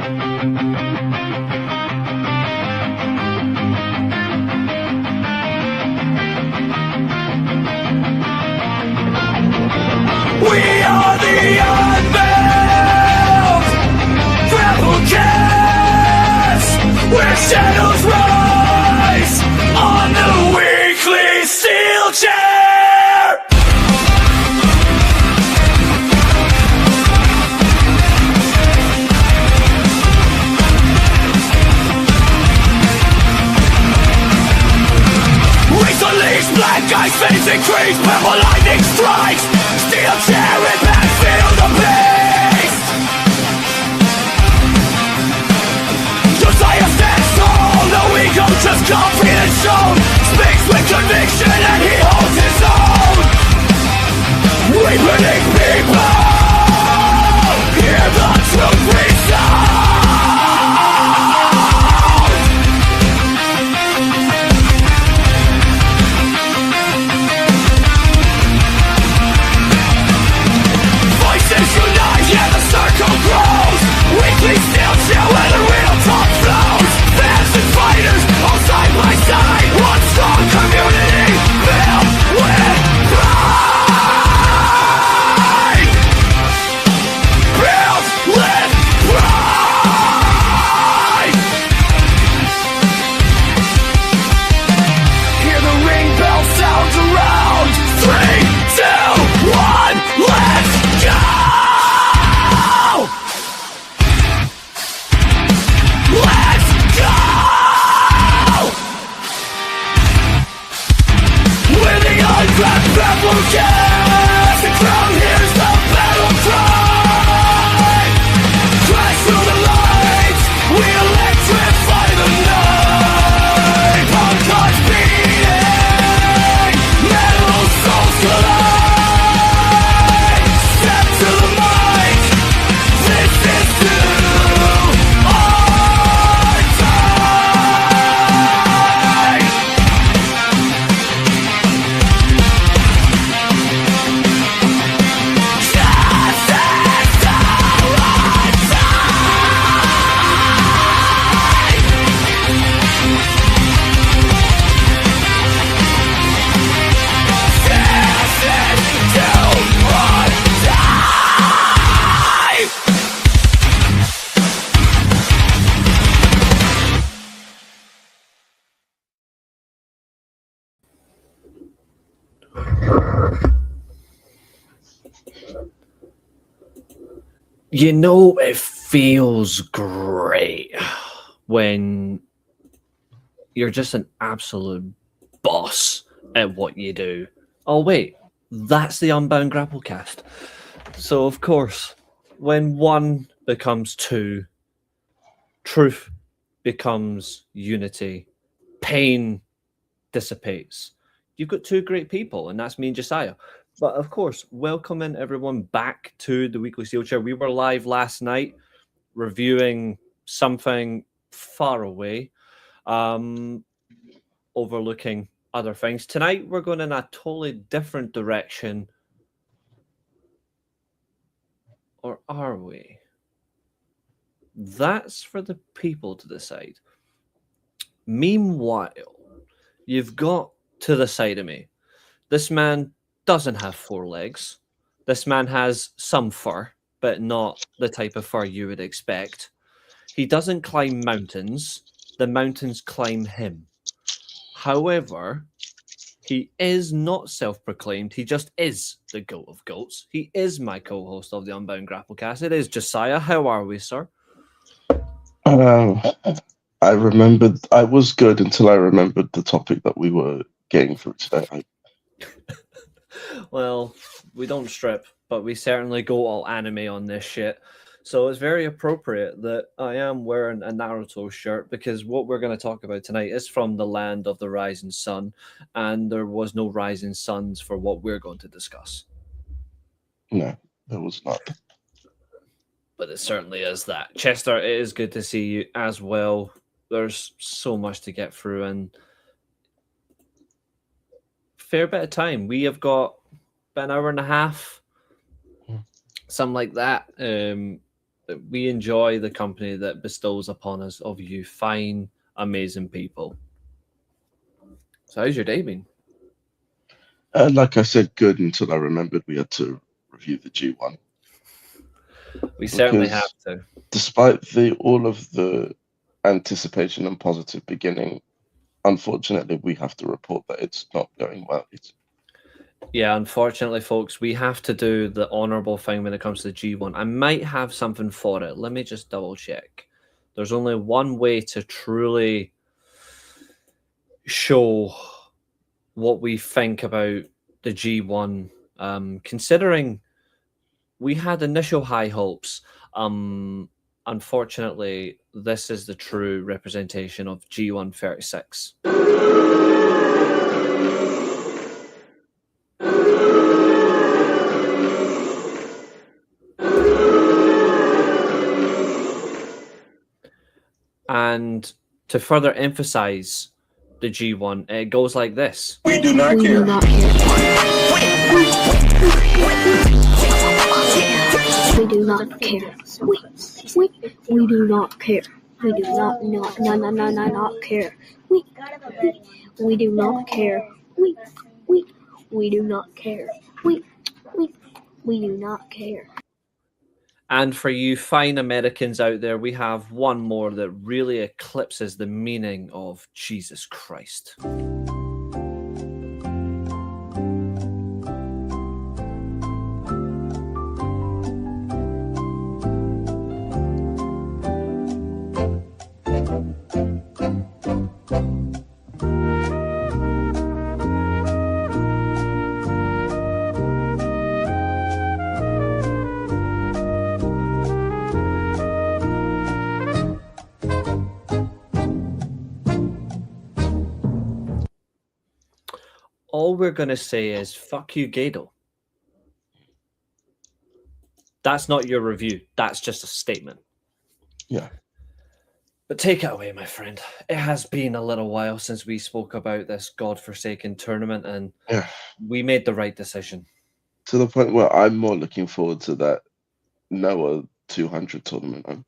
We are the Unbound Grapplecast, where shadows rise on the weekly Steelchair. Reece unleashed, black ice face increase, purple lightning strikes. Steelchair impact, feel the beast. Josiah stands tall, no ego, just confidence shown. Speaks with conviction and he holds his own. We predict people, hear the truth resound. Circle grows, weekly Steelchair where the real talk flows. Fans and fighters, all side by side. One strong community, filled with pride. Filled with pride. Hear the ring bell sounds around. 3, 2, 1, let's go! Grapplecast, the crowd hears the battle cry. Crash through the lights, we electrify the night. Punk hearts beating, metal souls collide. Step to the mic, this is to our time. You know, it feels great when you're just an absolute boss at what you do. Oh, wait, that's the Unbound Grapplecast. So, of course, when one becomes two, truth becomes unity, pain dissipates. You've got two great people, and that's me and Josiah. But of course, welcoming everyone back to the Weekly Steelchair. We were live last night reviewing something far away, overlooking other things. Tonight, we're going in a totally different direction. Or are we? That's for the people to decide. Meanwhile, you've got to the side of me. This man doesn't have 4 legs. This man has some fur, but not the type of fur you would expect. He doesn't climb mountains. The mountains climb him. However, he is not self-proclaimed. He just is the goat of goats. He is my co-host of the Unbound Grapplecast. It is Josiah. How are we, sir? I remembered. I was good until I remembered the topic that we were getting through today. Well, we don't strip, but we certainly go all anime on this shit. So it's very appropriate that I am wearing a Naruto shirt, because what we're going to talk about tonight is from the land of the rising sun, and there was no rising suns for what we're going to discuss. No, there was not. But it certainly is that. Chester, it is good to see you as well. There's so much to get through, and fair bit of time. We have got about an hour and a half, something like that. we enjoy the company that bestows upon us of you fine, amazing people. So how's your day been? Like I said, good until I remembered we had to review the G1. We certainly Because have to. Despite all of the anticipation and positive beginning, unfortunately, we have to report that it's not going well. Yeah, unfortunately, folks, we have to do the honourable thing when it comes to the G1. I might have something for it. Let me just double check. There's only one way to truly show what we think about the G1, considering we had initial high hopes. Unfortunately, this is the true representation of G1 36. And to further emphasize the G1, it goes like this. We do not We care. do not care. We do not care. We do not care. We do not care. We do not care. We do not care. We do not care. And for you fine Americans out there, we have one more that really eclipses the meaning of Jesus Christ. All we're going to say is, fuck you, Gado. That's not your review. That's just a statement. Yeah. But take it away, my friend. It has been a little while since we spoke about this godforsaken tournament, and we made the right decision. To the point where I'm more looking forward to that Noah 200 tournament.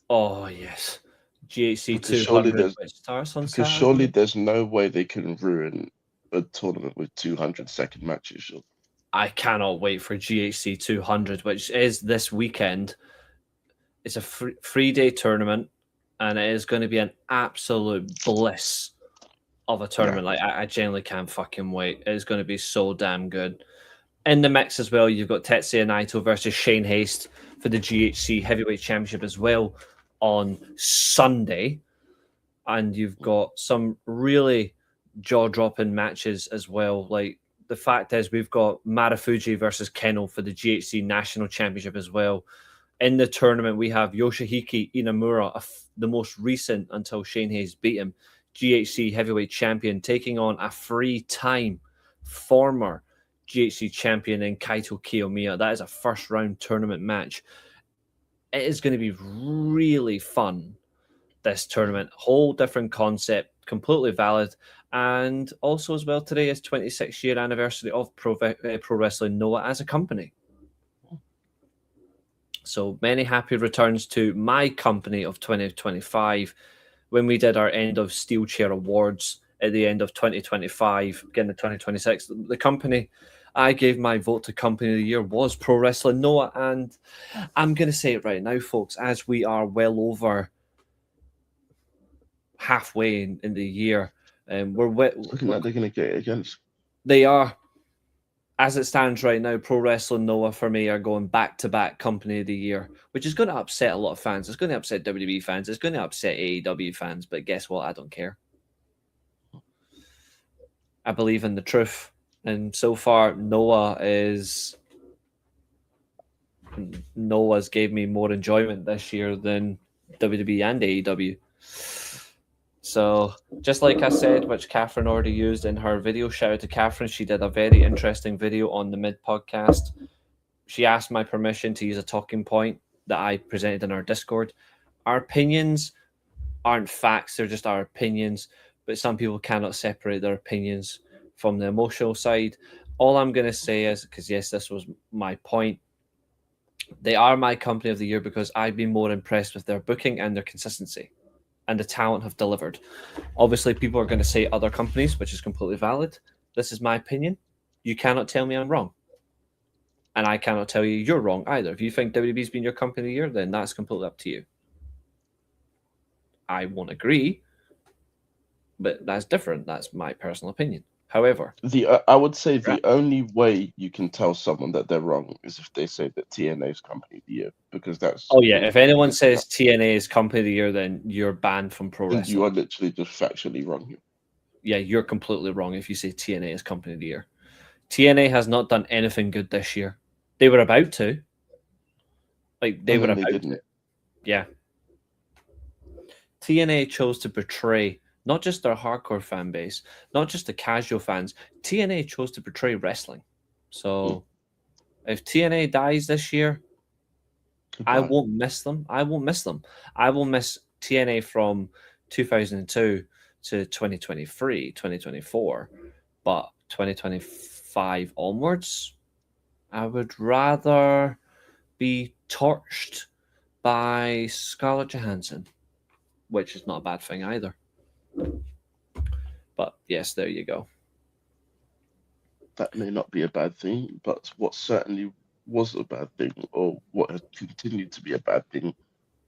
Oh, yes. GHC Because surely 200, which starts on Because Saturday. surely there's no way they can ruin a tournament with 200-second matches. Sure. I cannot wait for GHC 200, which is this weekend. It's a three-day tournament, and it is going to be an absolute bliss of a tournament. Yeah. Like, I genuinely can't fucking wait. It's going to be so damn good. In the mix as well, you've got Tetsuya Naito versus Shane Haste for the GHC Heavyweight Championship as well on Sunday. And you've got some really jaw-dropping matches as well. Like, the fact is we've got Marufuji versus Keno for the GHC National Championship as well. In the tournament, we have Yoshihiki Inamura, the most recent, until Shane Hayes beat him, GHC Heavyweight Champion, taking on a three-time former GHC champion in Kaito Kiyomiya. That is a first-round tournament match. It is going to be really fun, this tournament. Whole different concept, completely valid. And also as well, today is 26th-year anniversary of Pro Wrestling Noah as a company. So many happy returns to my company of 2025 when we did our end of Steelchair Awards at the end of 2025, beginning of 2026. The company I gave my vote to Company of the Year was Pro Wrestling Noah. And I'm going to say it right now, folks, as we are well over halfway in the year, we're looking like they're going to get it against. They are. As it stands right now, Pro Wrestling Noah for me are going back-to-back Company of the Year, which is going to upset a lot of fans. It's going to upset WWE fans. It's going to upset AEW fans. But guess what? I don't care. I believe in the truth. And so far, Noah's gave me more enjoyment this year than WWE and AEW. So, just like I said, which Katherine already used in her video, shout out to Katherine. She did a very interesting video on the Mid podcast. She asked my permission to use a talking point that I presented in our Discord. Our opinions aren't facts, they're just our opinions, but some people cannot separate their opinions from the emotional side. All I'm going to say is, because yes, this was my point, They are my company of the year because I've been more impressed with their booking and their consistency, and the talent have delivered. Obviously, people are going to say other companies, which is completely valid. This is my opinion. You cannot tell me I'm wrong. And I cannot tell you you're wrong either. If you think WWE's been your company of the year, then that's completely up to you. I won't agree, but that's different. That's my personal opinion. However, I would say the only way you can tell someone that they're wrong is if they say that TNA is company of the year, because that's. oh yeah, if anyone says TNA is company of the year, then you're banned from pro then wrestling. you are literally just factually wrong here. Yeah, you're completely wrong if you say TNA is company of the year. TNA has not done anything good this year. They were about to. They were about to. Yeah. TNA chose to portray not just their hardcore fan base, not just the casual fans. TNA chose to portray wrestling. So if TNA dies this year, Goodbye. I won't miss them. I won't miss them. I will miss TNA from 2002 to 2023, 2024. But 2025 onwards, I would rather be torched by Scarlett Johansson, which is not a bad thing either. But yes, there you go. That may not be a bad thing, but what certainly was a bad thing, or what has continued to be a bad thing,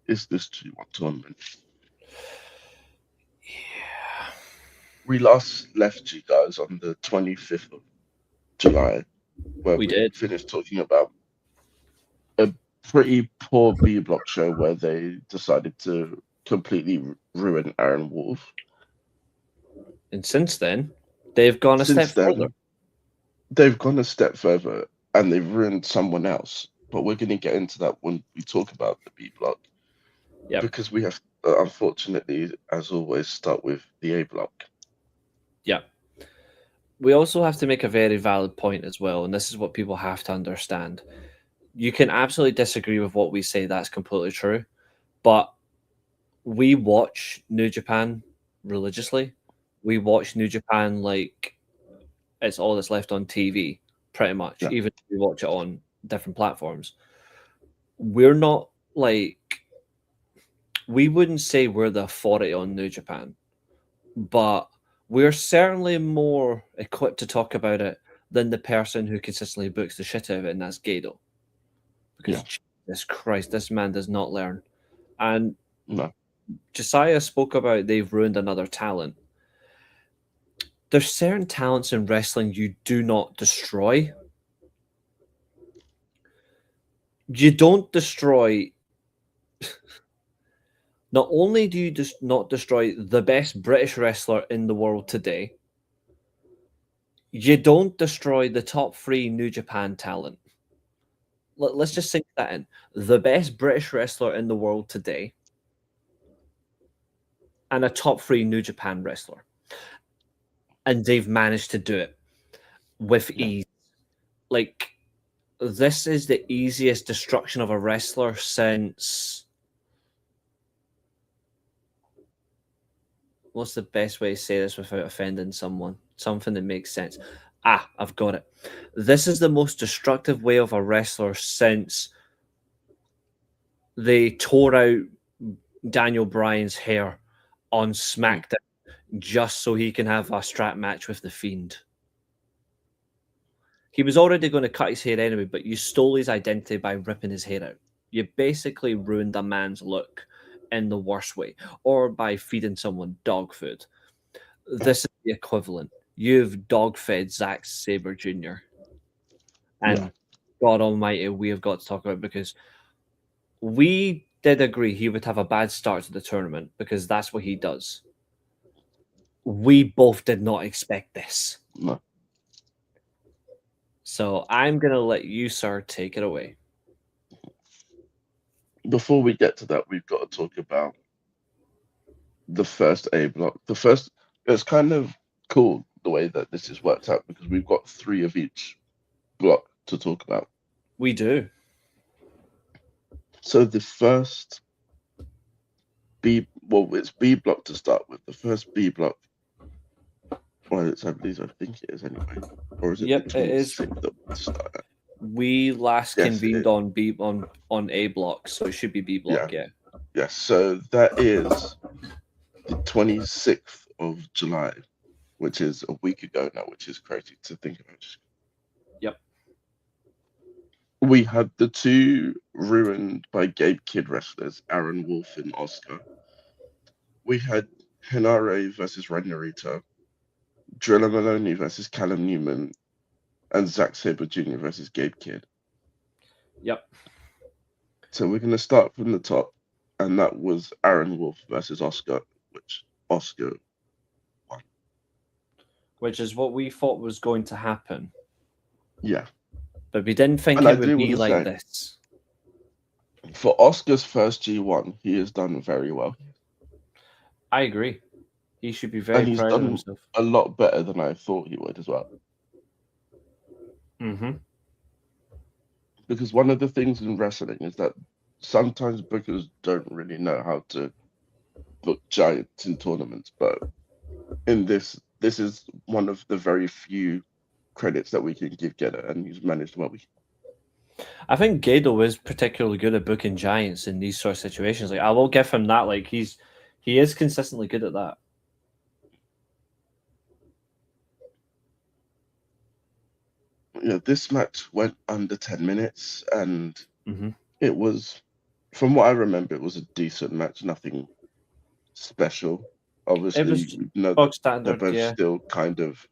is this G1 tournament. Yeah. We last left you guys on the 25th of July, where we did. finished talking about a pretty poor B block show where they decided to completely ruin Aaron Wolf. And since then, they've gone a step further. They've gone a step further and they've ruined someone else. But we're going to get into that when we talk about the B block. Yeah. Because we have, unfortunately, as always, start with the A block. Yeah. We also have to make a very valid point as well, and this is what people have to understand. You can absolutely disagree with what we say, that's completely true, but we watch New Japan religiously. We watch New Japan like it's all that's left on TV, pretty much, even if we watch it on different platforms. We're not like, we wouldn't say we're the authority on New Japan, but we're certainly more equipped to talk about it than the person who consistently books the shit out of it, and that's Gado. Because Jesus Christ, this man does not learn. And Josiah spoke about they've ruined another talent. There's certain talents in wrestling you do not destroy. You don't destroy... Not only do you just not destroy the best British wrestler in the world today, you don't destroy the top 3 New Japan talent. Let's just sink that in. The best British wrestler in the world today and a top 3 New Japan wrestler. And they've managed to do it with ease. Like, this is the easiest destruction of a wrestler since... What's the best way to say this without offending someone? Something that makes sense. I've got it. This is the most destructive way of a wrestler since they tore out Daniel Bryan's hair on SmackDown just so he can have a strap match with The Fiend. He was already going to cut his hair anyway, but you stole his identity by ripping his hair out. You basically ruined a man's look in the worst way, or by feeding someone dog food. This is the equivalent. You've dog-fed Zack Sabre Jr. And God almighty, we have got to talk about it, because we did agree he would have a bad start to the tournament, because that's what he does. We both did not expect this. No. So I'm going to let you, sir, take it away. Before we get to that, we've got to talk about the first A block. It's kind of cool the way that this has worked out, because we've got 3 of each block to talk about. We do. So the first it's B block to start with. The first B block. Well, I think it is anyway. Or is it? Yep, it is. That we start at? We last Yes, convened on A block, so it should be B block. Yeah. Yes, so that is the 26th of July, which is a week ago now, which is crazy to think about. Yep. We had the two ruined by Gabe Kidd wrestlers, Aaron Wolf and Oscar. We had Hinare versus Renarita, Driller Maloney versus Callum Newman, and Zack Sabre Jr. versus Gabe Kidd. Yep. So we're going to start from the top, and that was Aaron Wolf versus Oscar, which Oscar won. Which is what we thought was going to happen. Yeah. But we didn't think And it I do would be wanna like say, this. For Oscar's first G1, he has done very well. I agree. He should be very And he's proud of done himself. a lot better than I thought he would as well. Mm-hmm. Because one of the things in wrestling is that sometimes bookers don't really know how to book giants in tournaments, but in this is one of the very few credits that we can give Getter, and he's managed well. I think Gado is particularly good at booking giants in these sort of situations. Like, I will give him that. Like, he is consistently good at that. Yeah, this match went under 10 minutes, and Mm-hmm. it was, from what I remember, it was a decent match, nothing special. Obviously, It was you know bog that standard, they're both yeah. still kind of.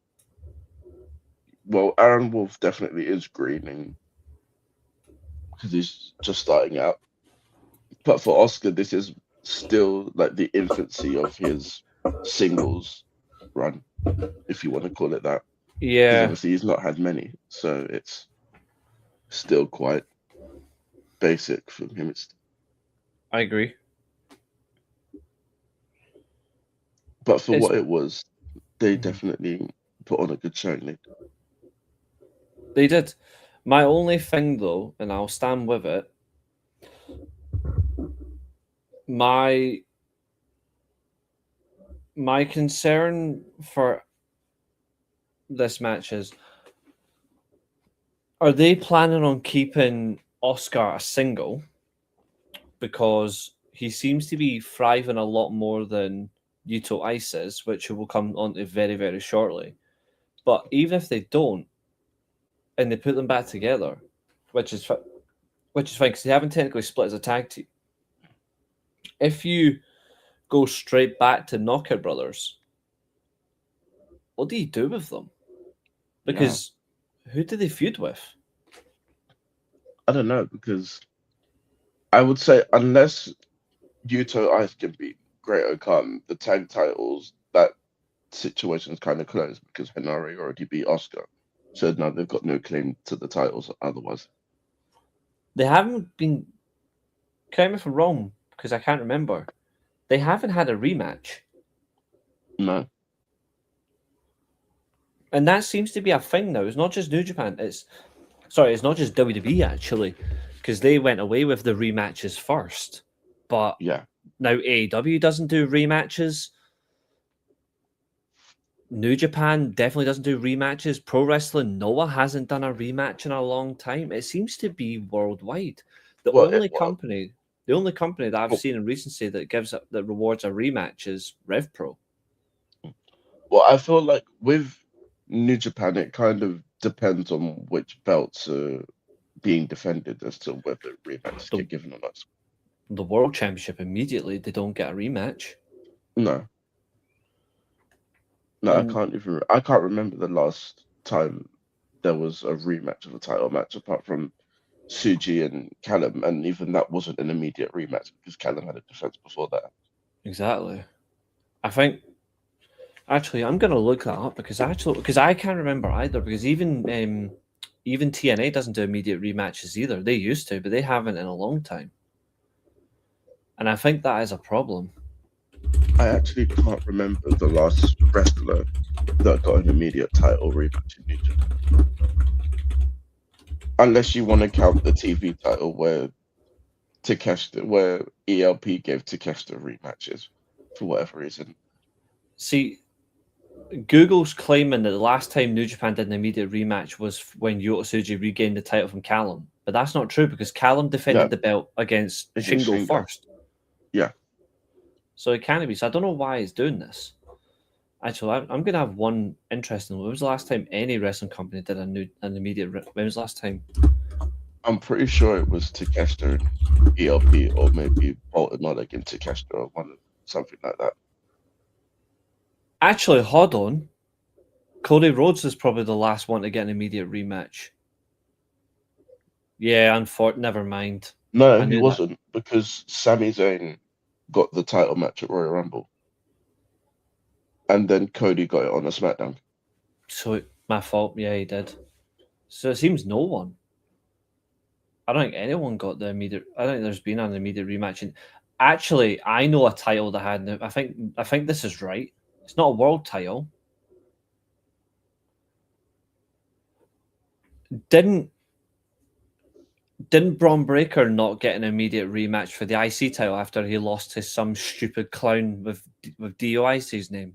Well, Aaron Wolf definitely is greening because he's just starting out. But for Oscar, this is still like the infancy of his singles run, if you want to call it that. Because Yeah, obviously he's not had many, so it's still quite basic from him. I agree. But for It's- what it was, they Mhm. definitely put on a good showing. They did. My only thing, though, and I'll stand with it, my concern for this match is, are they planning on keeping Oscar a single? Because he seems to be thriving a lot more than Yuto Ice is, which we'll come on to very, very shortly. But even if they don't, and they put them back together, which is fine because they haven't technically split as a tag team. If you go straight back to Knockout Brothers, what do you do with them? Because who do they feud with? I don't know, because I would say unless Yuto Ice can beat Great Okan, the tag titles, that situation's kind of closed because Henare already beat Oscar. So now they've got no claim to the titles otherwise. They haven't been. Correct me if I'm wrong, because I can't remember. They haven't had a rematch. No. And that seems to be a thing now. It's not just New Japan. It's not just WWE actually, because they went away with the rematches first. But Yeah. now AEW doesn't do rematches. New Japan definitely doesn't do rematches. Pro Wrestling Noah hasn't done a rematch in a long time. It seems to be worldwide. The only company that I've seen in recency that rewards a rematch is Rev Pro. Well, I feel like with New Japan, it kind of depends on which belts are being defended as to whether rematches get given or not. The World Championship immediately they don't get a rematch. No, I can't remember the last time there was a rematch of a title match apart from Suji and Callum, and even that wasn't an immediate rematch because Callum had a defense before that. Exactly. I think actually I'm gonna look that up because I can't remember either, because even TNA doesn't do immediate rematches either. They used to, but they haven't in a long time. And I think that is a problem. I actually can't remember the last wrestler that got an immediate title rematch in New Japan. Unless you want to count the TV title where ELP gave Takeshita rematches for whatever reason. See, Google's claiming that the last time New Japan did an immediate rematch was when Yota Tsuji regained the title from Callum. But that's not true because Callum defended the belt against Shingo first. Yeah. So it can't be. So I don't know why he's doing this. Actually, I'm going to have one interesting. When was the last time any wrestling company did an immediate? When was the last time? I'm pretty sure it was Takeshita and ELP, or maybe Bolton Oleg and Takeshita, or something like that. Actually, hold on. Cody Rhodes is probably the last one to get an immediate rematch. Yeah, never mind. No, he wasn't, because Sami Zayn got the title match at Royal Rumble. And then Cody got it on a SmackDown. So, my fault. Yeah, he did. So it seems no one. I don't think anyone got the immediate. I don't think there's been an immediate rematch. And actually, I know a title that had. I think this is right. It's not a world title. Didn't Braun Breaker not get an immediate rematch for the IC title after he lost to some stupid clown with DOIC's name?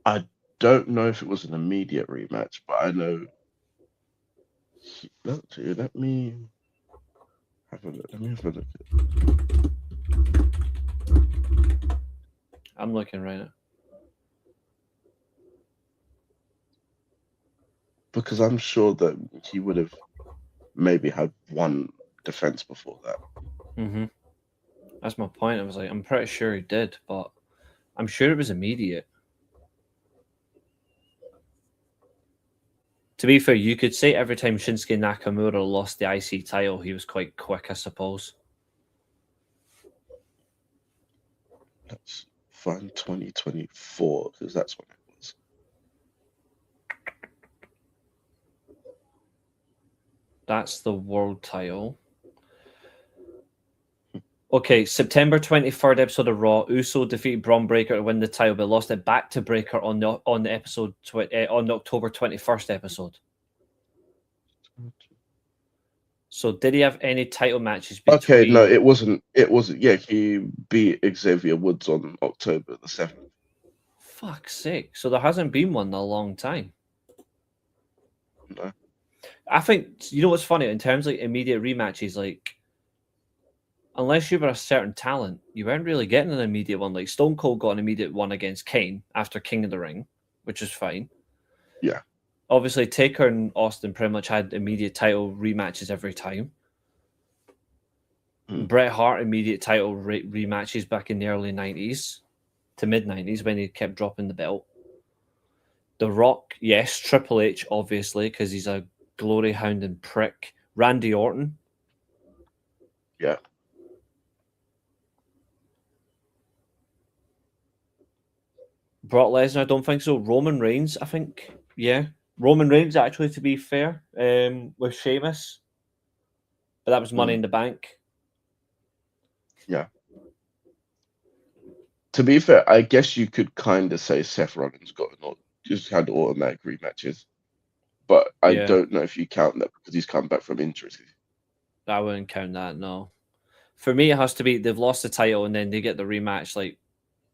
I don't know if it was an immediate rematch, but I know. Let me have a look. I'm looking right now. Because I'm sure that he would have maybe had one defense before that. Mm-hmm. That's my point. I was like, I'm pretty sure he did, but I'm sure it was immediate. To be fair, you could say every time Shinsuke Nakamura lost the IC title, he was quite quick, I suppose. Let's find 2024, because that's when it was. That's the world title. Okay, September 23rd episode of Raw. Uso defeated Braun Breaker to win the title, but lost it back to Breaker on the episode on the October 21st episode. So did he have any title matches between? Okay, no, it wasn't. It wasn't. Yeah, he beat Xavier Woods on October the 7th. Fuck's sake! So there hasn't been one in a long time. No. I think you know what's funny in terms of like immediate rematches, like. Unless you were a certain talent, you weren't really getting an immediate one. Like Stone Cold got an immediate one against Kane after King of the Ring, which is fine. Yeah. Obviously, Taker and Austin pretty much had immediate title rematches every time. Bret Hart immediate title rematches back in the early 90s to mid-90s when he kept dropping the belt. The Rock, yes. Triple H, obviously, because he's a glory hound and prick. Randy Orton. Yeah. Brock Lesnar, I don't think so. Roman Reigns, I think, yeah. Roman Reigns, actually, to be fair, with Sheamus. But that was Money in the Bank. Yeah. To be fair, I guess you could kind of say Seth Rollins just had automatic rematches. But I don't know if you count that because he's come back from injuries. I wouldn't count that, no. For me, it has to be they've lost the title and then they get the rematch like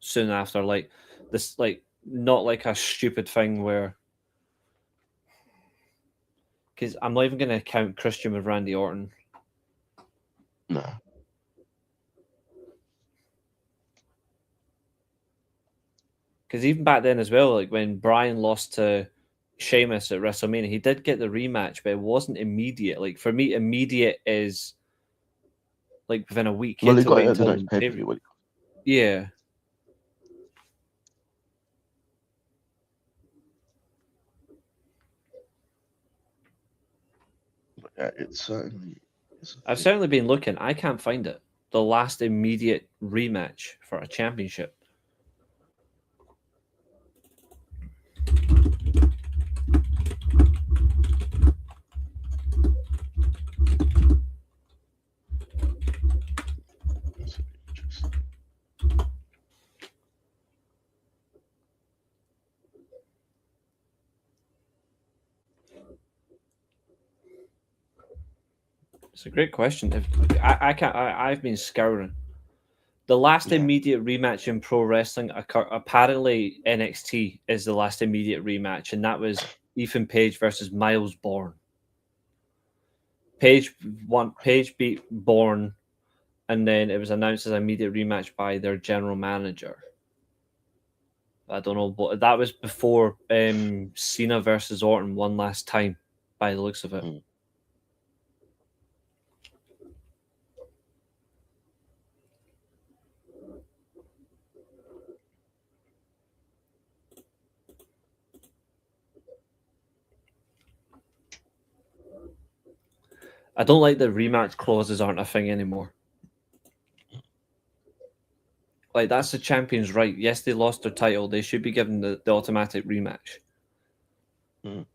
soon after. Like this, like not like a stupid thing where. Because I'm not even going to count Christian with Randy Orton. No. Because even back then as well, like when Bryan lost to Sheamus at WrestleMania, he did get the rematch, but it wasn't immediate. Like for me, immediate is like within a week. Well, he got it at the next pay-per-view. Yeah. Yeah, it's certainly. I've certainly been looking. I can't find it. The last immediate rematch for a championship. It's a great question. I've been scouring. The last Yeah. immediate rematch in pro wrestling, apparently NXT is the last immediate rematch, and that was Ethan Page versus Miles Bourne. Page beat Bourne, and then it was announced as an immediate rematch by their general manager. I don't know, but that was before Cena versus Orton one last time, by the looks of it. Mm. I don't like the rematch clauses aren't a thing anymore. Like, that's the champion's right. Yes, they lost their title. They should be given the automatic rematch. Mm.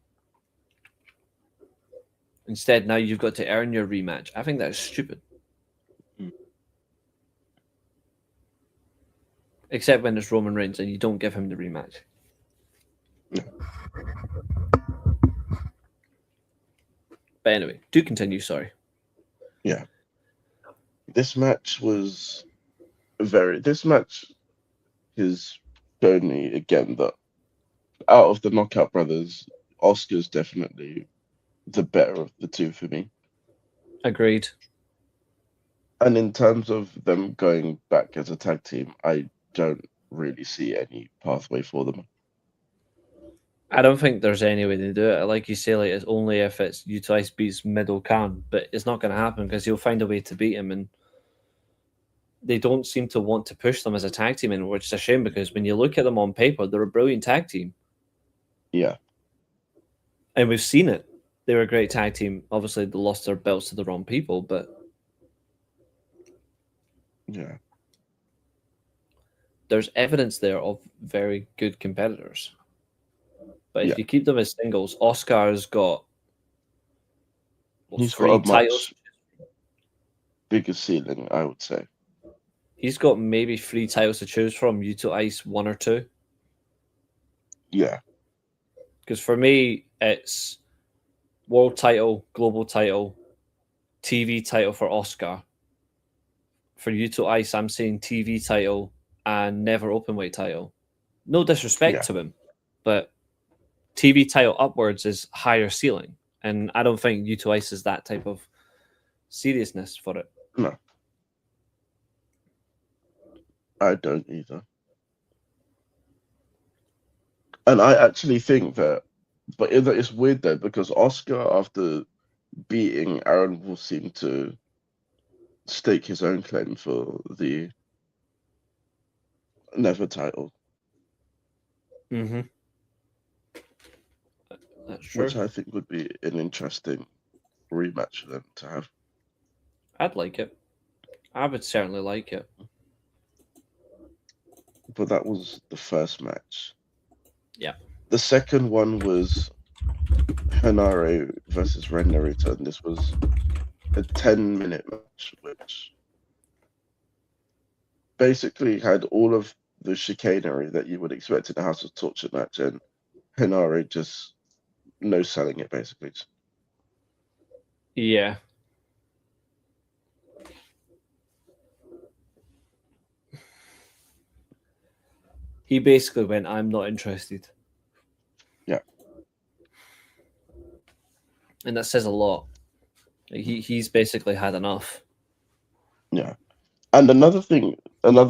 Instead, now you've got to earn your rematch. I think that's stupid. Mm. Except when it's Roman Reigns and you don't give him the rematch. Yeah. But anyway, do continue, sorry. Yeah. This match has shown me again that out of the Knockout Brothers, Oscar's definitely the better of the two for me. Agreed. And in terms of them going back as a tag team, I don't really see any pathway for them. I don't think there's any way to do it. Like you say, like it's only if it's Utice beats Middle Khan, but it's not going to happen because he'll find a way to beat him, and they don't seem to want to push them as a tag team anymore, which is a shame because when you look at them on paper, they're a brilliant tag team. Yeah. And we've seen it. They were a great tag team. Obviously, they lost their belts to the wrong people, but Yeah. there's evidence there of very good competitors. But if Yeah. you keep them as singles, Oscar's got He's got three a titles. much bigger ceiling, I would say. He's got maybe 3 titles to choose from. You to Ice 1 or 2. Yeah. Because for me, it's world title, global title, TV title for Oscar. For you to Ice, I'm saying TV title and never openweight title. No disrespect Yeah. to him, but TV title upwards is higher ceiling, and I don't think you to Ice is that type of seriousness for it. No. I don't either. And I actually think that, but it's weird though, because Oscar, after beating Aaron, will seem to stake his own claim for the Never title, Mm-hmm. That's true. which I think would be an interesting rematch for them to have. I'd like it. I would certainly like it. But that was the first match. Yeah. The second one was Hanare versus Ren Narita, and this was a 10-minute match, which basically had all of the chicanery that you would expect in a House of Torture match, and Hanare just no selling it, basically. Yeah. He basically went, I'm not interested. Yeah. And that says a lot. He's basically had enough. Yeah. And another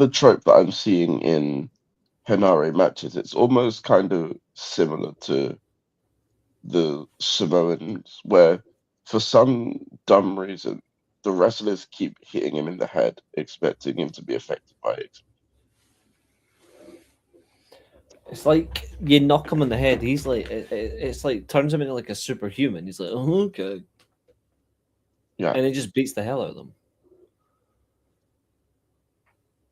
trope that I'm seeing in Hanare matches, it's almost kind of similar to the Samoans, where for some dumb reason, the wrestlers keep hitting him in the head, expecting him to be affected by it. It's like you knock him on the head. He's like, it's like turns him into like a superhuman. He's like, oh, okay. Yeah. And it just beats the hell out of them.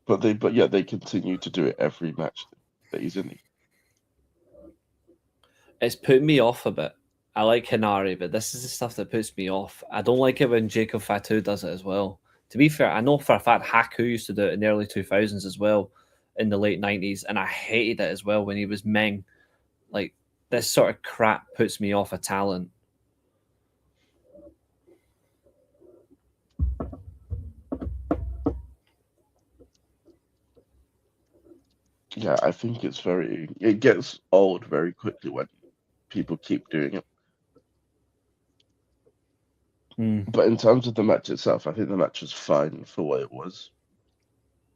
But yeah, they continue to do it every match that he's in. It's put me off a bit. I like Hinari, but this is the stuff that puts me off. I don't like it when Jacob Fatu does it as well. To be fair, I know for a fact Haku used to do it in the early 2000s as well, in the late 90s, and I hated it as well when he was Meng. Like, this sort of crap puts me off a talent. Yeah, I think it gets old very quickly when people keep doing it. Mm. But in terms of the match itself, I think the match was fine for what it was.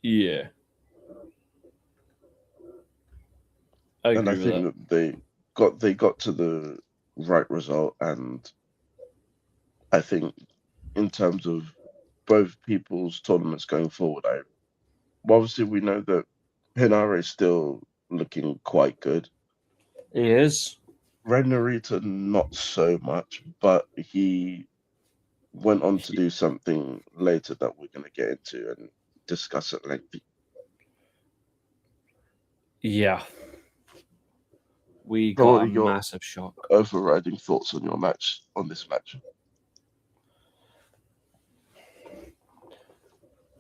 Yeah. I And I agree with think that. that they got to the right result, and I think in terms of both people's tournaments going forward, obviously we know that Hinare is still looking quite good. He is. Red Narita not so much, but he went on to do something later that we're going to get into and discuss at length. Yeah. We What got are a your massive shock. overriding thoughts on this match?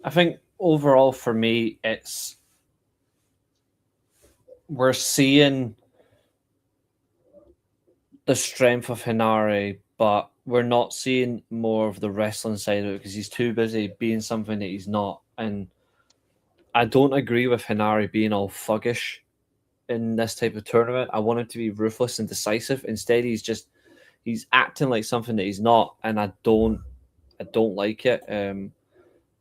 I think overall for me, we're seeing the strength of Hinare, but we're not seeing more of the wrestling side of it because he's too busy being something that he's not. And I don't agree with Hinare being all thuggish in this type of tournament. I want him to be ruthless and decisive. Instead, he's acting like something that he's not, and I don't like it.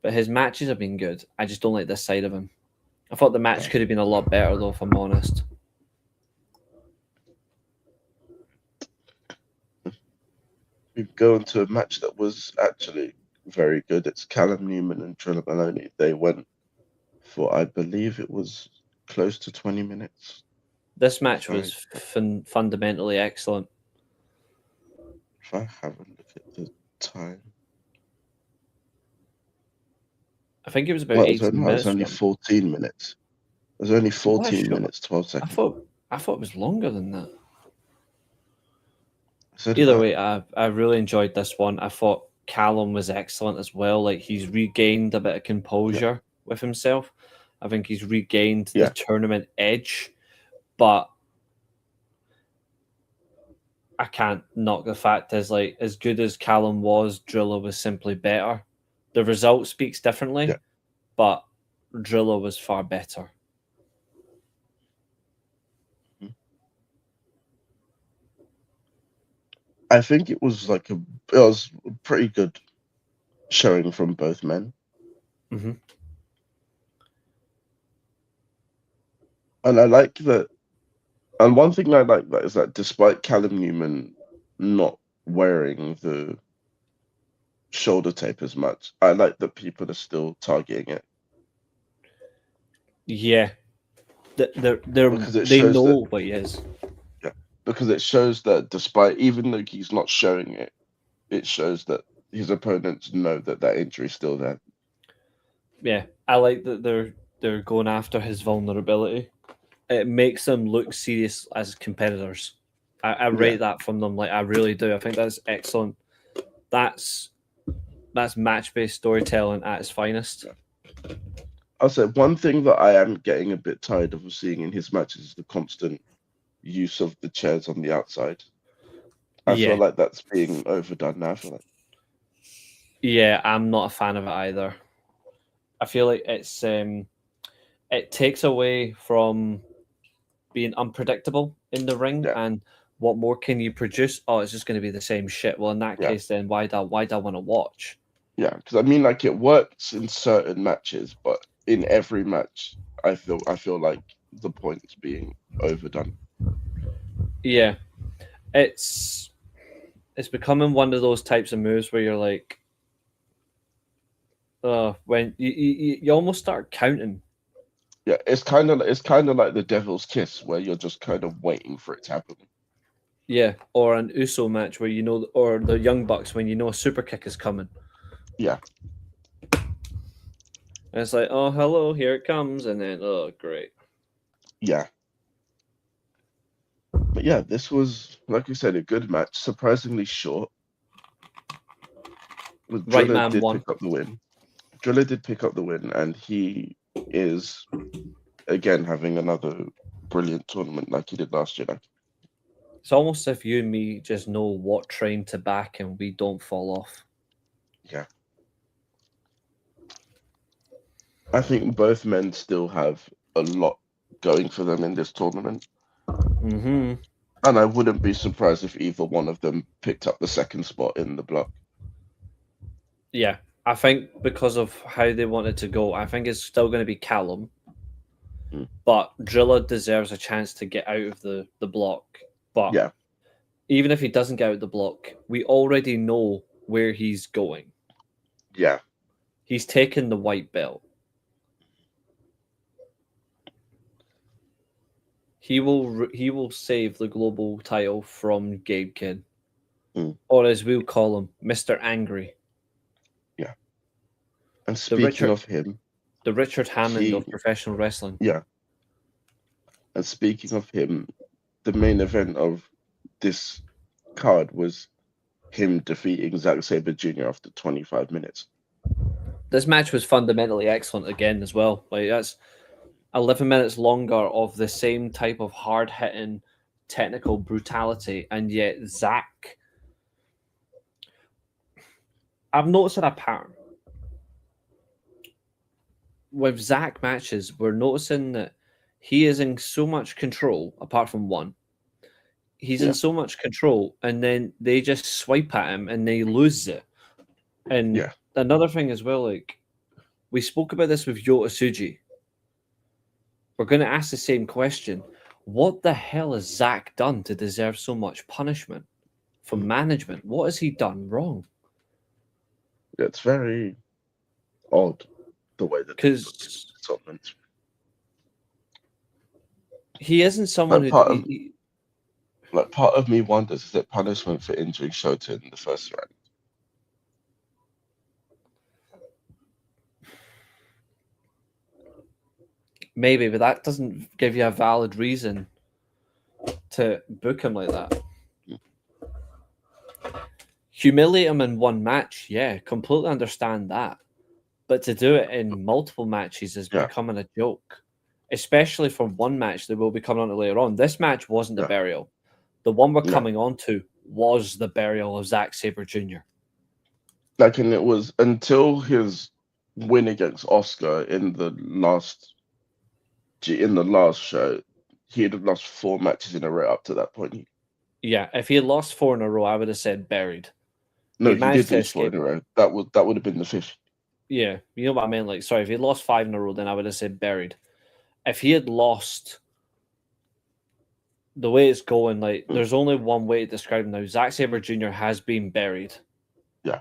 But his matches have been good. I just don't like this side of him. I thought the match could have been a lot better, though, if I'm honest. We go into a match that was actually very good. It's Callum Newman and Drilla Maloney. They went for, I believe it was close to 20 minutes. This match was fundamentally excellent. If I have a look at the time. I think it was about 18 minutes. It was only 14 minutes. It was only 14 minutes, 12 seconds. I thought it was longer than that. So Either way, I really enjoyed this one. I thought Callum was excellent as well. Like, he's regained a bit of composure with himself. I think he's regained the tournament edge, but I can't knock the fact is, like, as good as Callum was, Drilla was simply better. The result speaks differently, but Drilla was far better. I think it was a pretty good showing from both men. Mm-hmm. And I like that. And one thing I like that is that despite Callum Newman not wearing the shoulder tape as much, I like that people are still targeting it. Yeah, they know what he is. Yeah, because it shows that despite, even though he's not showing it, it shows that his opponents know that injury is still there. Yeah, I like that they're going after his vulnerability. It makes them look serious as competitors. I rate that from them. Like, I really do. I think that's excellent. That's match-based storytelling at its finest. I'll say one thing that I am getting a bit tired of seeing in his matches is the constant use of the chairs on the outside. I feel like that's being overdone now. Yeah, I'm not a fan of it either. I feel like it takes away from being unpredictable in the ring, and what more can you produce? Oh, it's just going to be the same shit. Well, in that case, then why do I want to watch? Yeah, because I mean, like, it works in certain matches, but in every match, I feel like the point's being overdone. Yeah, it's becoming one of those types of moves where you're like, when you almost start counting. Yeah, it's kind of like the Devil's Kiss, where you're just kind of waiting for it to happen. Yeah, or an Uso match where or the Young Bucks when you know a super kick is coming. Yeah. And it's like, oh, hello, here it comes, and then, oh, great. Yeah. But yeah, this was, like we said, a good match, surprisingly short. Right man won. Drilla did pick up the win, and he is again having another brilliant tournament like he did last year. It's almost as if you and me just know what train to back and we don't fall off. Yeah. I think both men still have a lot going for them in this tournament. Mm-hmm. And I wouldn't be surprised if either one of them picked up the second spot in the block. Yeah, I think because of how they wanted to go, I think it's still going to be Callum. Mm. But Drilla deserves a chance to get out of the block. But Yeah. even if he doesn't get out of the block, we already know where he's going. Yeah. He's taken the white belt. He will save the global title from Gabe Kidd. Mm. Or as we'll call him, Mr. Angry. Yeah. And speaking of him, the Richard Hammond of professional wrestling. Yeah. And speaking of him, the main event of this card was him defeating Zack Sabre Jr. after 25 minutes. This match was fundamentally excellent again as well. Like that's 11 minutes longer of the same type of hard-hitting technical brutality, and yet Zack, I've noticed a pattern. With Zack matches, we're noticing that he is in so much control, apart from one. He's in so much control, and then they just swipe at him and they lose it. And another thing as well, like we spoke about this with Yota Tsuji. We're going to ask the same question. What the hell has Zack done to deserve so much punishment from management? What has he done wrong? It's very odd the way that because he isn't someone who. Part of me wonders, is it punishment for injuring Shota in the first round? Maybe, but that doesn't give you a valid reason to book him like that. Humiliate him in one match, yeah, completely understand that. But to do it in multiple matches is becoming a joke. Especially for one match that we'll be coming on to later on. This match wasn't the burial. The one we're coming on to was the burial of Zack Sabre Jr. Like, and it was until his win against Oscar in the last show, he had lost 4 matches in a row up to that point. Yeah, if he had lost 4 in a row, I would have said buried. No, he did lose 4 in a row. That would have been the 5th. Yeah, you know what I mean? Like, sorry, if he had lost 5 in a row, then I would have said buried. If he had lost the way it's going, like, there's only one way to describe him now. Zack Sabre Jr. has been buried. Yeah.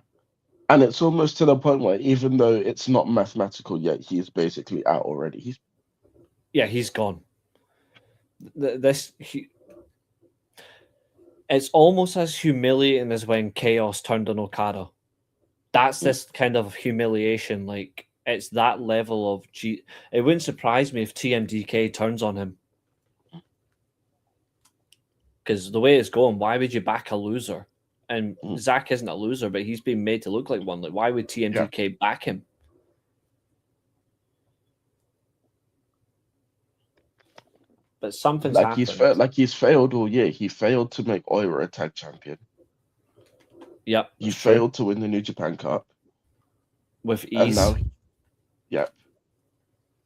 And it's almost to the point where even though it's not mathematical yet, he's basically out already. He's gone. It's almost as humiliating as when Chaos turned on Okada. That's this kind of humiliation. Like, it's that level of It wouldn't surprise me if TMDK turns on him. Because the way it's going, why would you back a loser? And Zack isn't a loser, but he's been made to look like one. Like, why would TMDK back him? But something's happened. He's failed all year. He failed to make Oira a tag champion. Yep. He failed to win the New Japan Cup. With ease.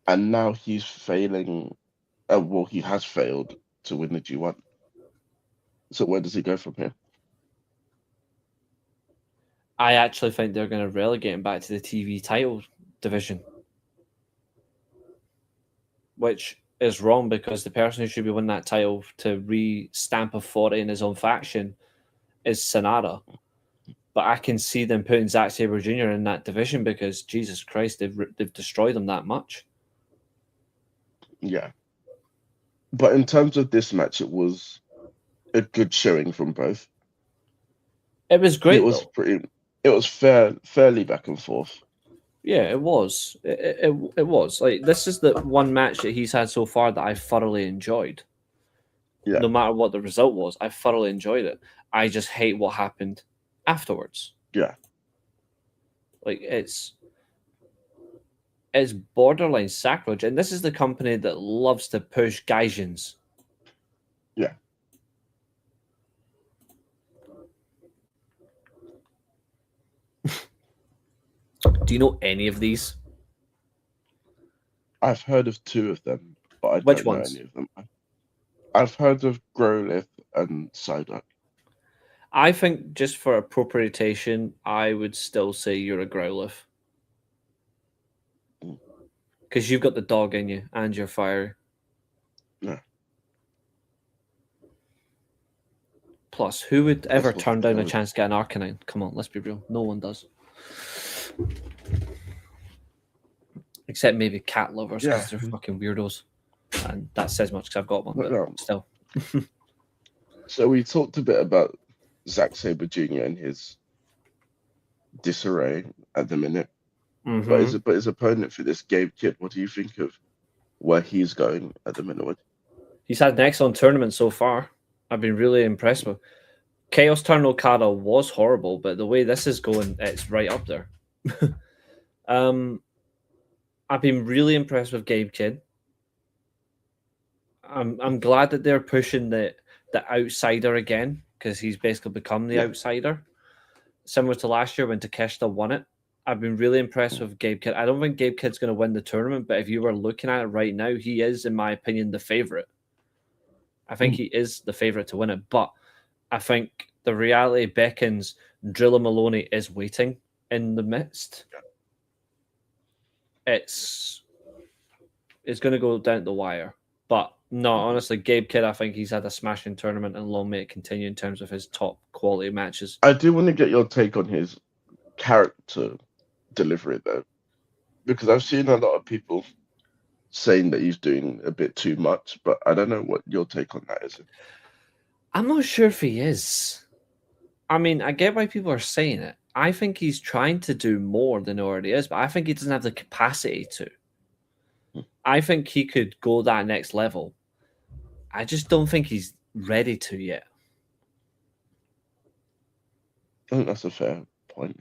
And now he's failing. He has failed to win the G1. So where does he go from here? I actually think they're going to relegate him back to the TV title division. Which is wrong, because the person who should be winning that title to re-stamp authority in his own faction is Sonata. But I can see them putting Zack Sabre Jr. in that division because, Jesus Christ, they've destroyed him that much. Yeah. But in terms of this match, it was a good showing from both. It was great. It was fairly back and forth. Yeah, it was. It was. Like, this is the one match that he's had so far that I thoroughly enjoyed. Yeah. No matter what the result was, I thoroughly enjoyed it. I just hate what happened afterwards. Yeah. Like, it's borderline sacrilege. And this is the company that loves to push Gaijins. Yeah. Do you know any of these? I've heard of 2 of them, but but I Which don't know ones? any of them. I've heard of Growlithe and Psyduck. I think just for appropriation, I would still say you're a Growlithe. Because you've got the dog in you and you're fire. Yeah. Plus, who would ever what turn I'm down a going. chance to get an Arcanine? Come on, let's be real. No one does. Except maybe cat lovers because they're fucking weirdos. And that says much because I've got one, but No. still. So we talked a bit about Zack Sabre Jr. and his disarray at the minute. Mhm. But his opponent for this Gabe Kidd, what do you think of where he's going at the minute? He's had an excellent tournament so far. I've been really impressed with. Chaos Turn Okada was horrible, but the way this is going, it's right up there. I've been really impressed with Gabe Kidd. I'm glad that they're pushing the outsider again because he's basically become the outsider. Similar to last year when Takeshita won it. I've been really impressed with Gabe Kidd. I don't think Gabe Kidd's going to win the tournament, but if you were looking at it right now, he is, in my opinion, the favorite. I think he is the favorite to win it, but I think the reality beckons Drilla Maloney is waiting in the midst. It's going to go down the wire. But no, honestly, Gabe Kidd, I think he's had a smashing tournament and long may it continue in terms of his top quality matches. I do want to get your take on his character delivery, though, because I've seen a lot of people saying that he's doing a bit too much, but I don't know what your take on that is. I'm not sure if he is. I mean, I get why people are saying it. I think he's trying to do more than he already is, but I think he doesn't have the capacity to. I think he could go that next level. I just don't think he's ready to yet. I think that's a fair point.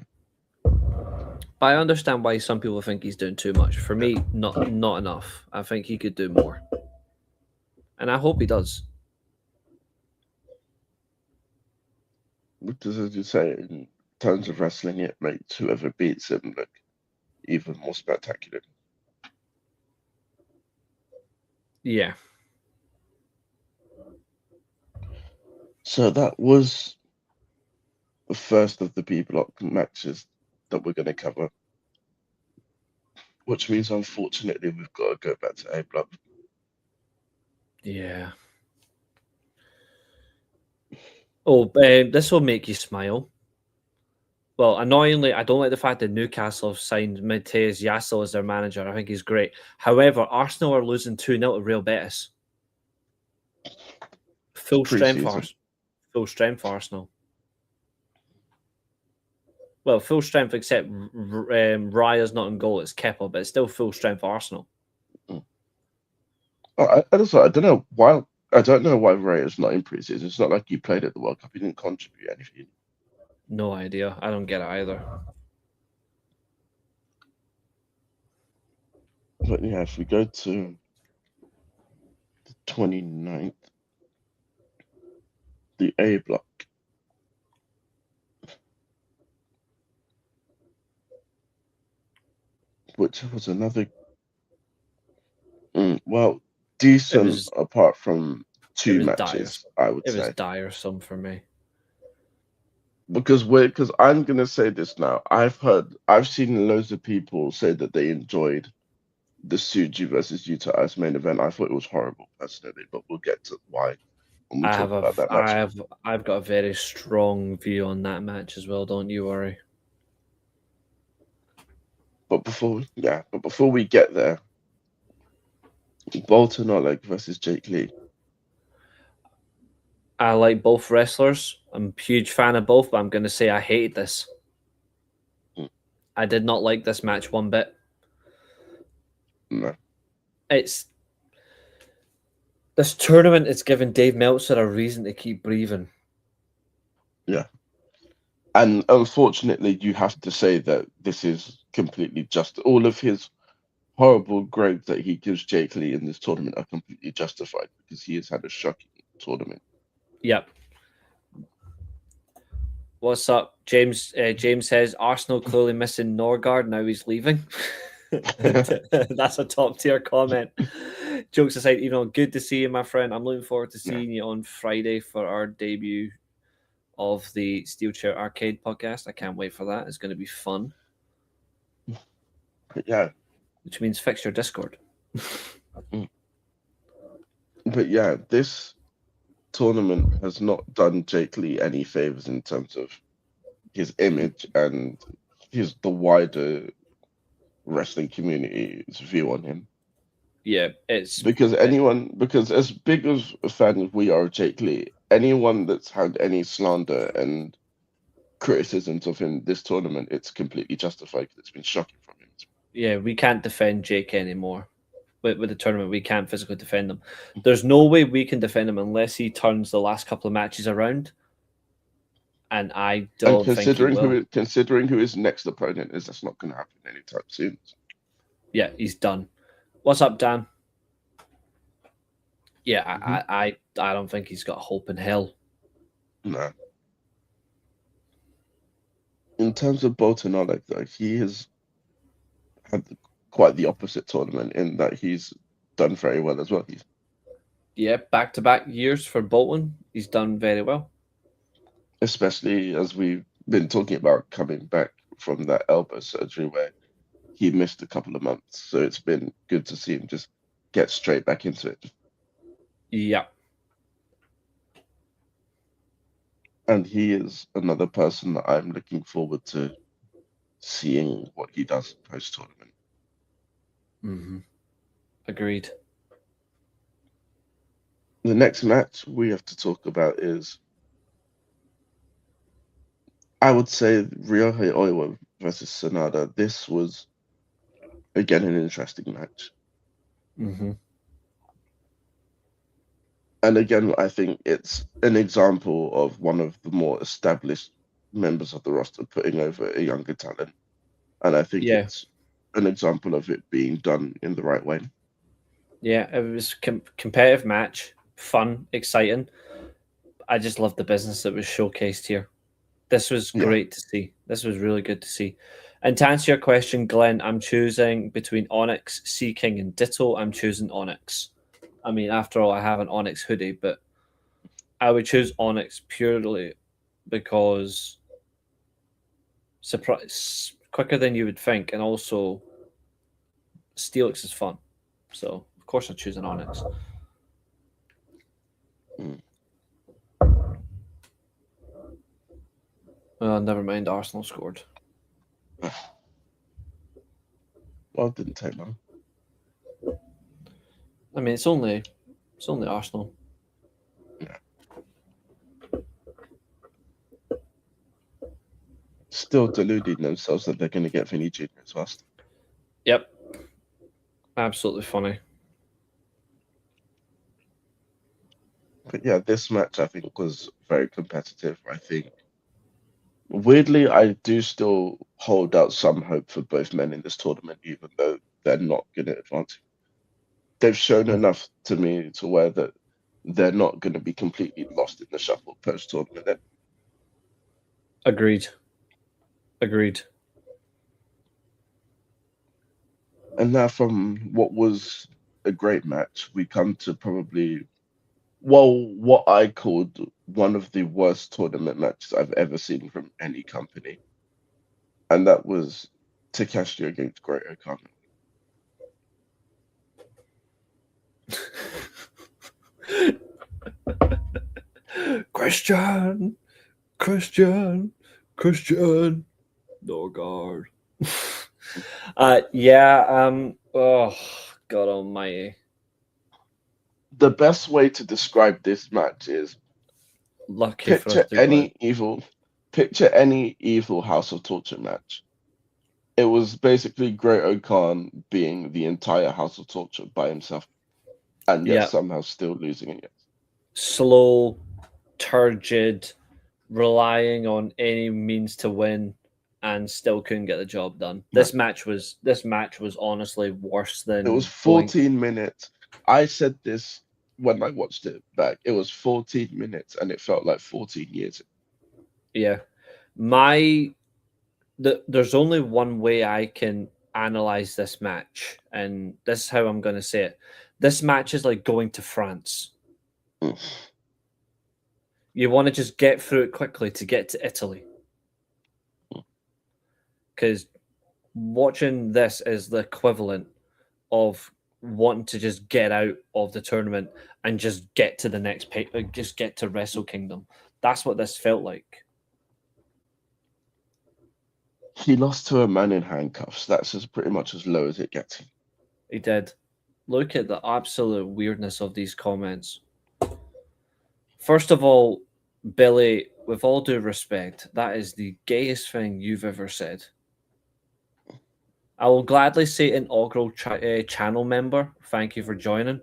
But I understand why some people think he's doing too much. For me, not enough. I think he could do more. And I hope he does. Because as you say, in terms of wrestling, it makes whoever beats him look even more spectacular. Yeah. So that was the first of the B block matches that we're going to cover. Which means, unfortunately, we've got to go back to A block. Yeah. Oh, this will make you smile. Well, annoyingly, I don't like the fact that Newcastle have signed Mateus Yasso as their manager. I think he's great. However, Arsenal are losing 2-0 to Real Betis. Full strength Arsenal. Well, full strength except Raya's not in goal. It's Kepa, but it's still full strength Arsenal. I don't know why. I don't know why Raya's not in preseason. It's not like he played at the World Cup. He didn't contribute anything. No idea. I don't get it either. But yeah, if we go to the 29th, the A block. Which was another, decent apart from two matches, I would say. It was tiresome for me. Because I'm gonna say this now. I've seen loads of people say that they enjoyed the Suji versus Utah as main event. I thought it was horrible personally, but we'll get to why when we talk about that match. I've got a very strong view on that match as well. Don't you worry. But before we get there, Bolton Oleg versus Jake Lee. I like both wrestlers. I'm a huge fan of both, but I'm going to say I hated this. I did not like this match one bit. No. This tournament is giving Dave Meltzer a reason to keep breathing. Yeah. And unfortunately, you have to say that this is completely just. All of his horrible grades that he gives Jake Lee in this tournament are completely justified because he has had a shocking tournament. Yep. What's up? James says Arsenal clearly missing Norgard. Now he's leaving. That's a top tier comment. Jokes aside, you know, good to see you, my friend. I'm looking forward to seeing you on Friday for our debut of the Steelchair Arcade podcast. I can't wait for that. It's going to be fun. Yeah. Which means fix your Discord. But yeah, this tournament has not done Jake Lee any favors in terms of his image and the wider wrestling community's view on him. Yeah, it's because as big of a fan as we are of Jake Lee, anyone that's had any slander and criticisms of him this tournament, it's completely justified because it's been shocking from him. Yeah, we can't defend Jake anymore. With the tournament, we can't physically defend him. There's no way we can defend him unless he turns the last couple of matches around. And I don't think he will. Considering who his next opponent is, that's not going to happen anytime soon. Yeah, he's done. What's up, Dan? Yeah, I don't think he's got hope in hell. No. In terms of Bolton Oleg, though, he has had quite the opposite tournament in that he's done very well as well. Back-to-back years for Bolton. He's done very well. Especially as we've been talking about coming back from that elbow surgery where he missed a couple of months. So it's been good to see him just get straight back into it. Yeah. And he is another person that I'm looking forward to seeing what he does post-tournament. Mm-hmm. Agreed. The next match we have to talk about is, I would say, Ryohei Oiwa versus Sanada. This was, again, an interesting match. Mm-hmm. And again, I think it's an example of one of the more established members of the roster putting over a younger talent. And I think it's an example of it being done in the right way. Yeah, it was competitive match, fun, exciting. I just love the business that was showcased here. This was great to see. This was really good to see. And to answer your question, Glenn, I'm choosing between Onyx, Sea King, and Ditto. I'm choosing Onyx. I mean, after all, I have an Onyx hoodie, but I would choose Onyx purely because surprise quicker than you would think, and also Steelix is fun. So of course I choose an Onyx. Never mind, Arsenal scored. Well, it didn't take long. I mean, it's only Arsenal. Yeah. Still deluding themselves that they're going to get Vinny Jr. as well. Yep. Absolutely funny. But yeah, this match I think was very competitive. I think, weirdly, I do still hold out some hope for both men in this tournament, even though they're not going to advance. They've shown enough to me to where that they're not going to be completely lost in the shuffle post-tournament. Agreed. And now from what was a great match, we come to probably, what I called one of the worst tournament matches I've ever seen from any company. And that was Takashi against Great O'Connor. Christian, no guard. Oh God Almighty. The best way to describe this match is Lucky for us picture any evil House of Torture match. It was basically Great O'Khan being the entire House of Torture by himself, and yet somehow still losing it. Slow, turgid, relying on any means to win, and still couldn't get the job done. This match was honestly worse than. It was 14 minutes. I said this when I watched it back. It was 14 minutes, and it felt like 14 years. Yeah, there's only one way I can analyze this match, and this is how I'm going to say it. This match is like going to France. Mm. You want to just get through it quickly to get to Italy. Because watching this is the equivalent of wanting to just get out of the tournament and just get to the next just get to Wrestle Kingdom. That's what this felt like. He lost to a man in handcuffs. That's pretty much as low as it gets. He did. Look at the absolute weirdness of these comments. First of all, Billy, with all due respect, that is the gayest thing you've ever said. I will gladly say inaugural channel member. Thank you for joining.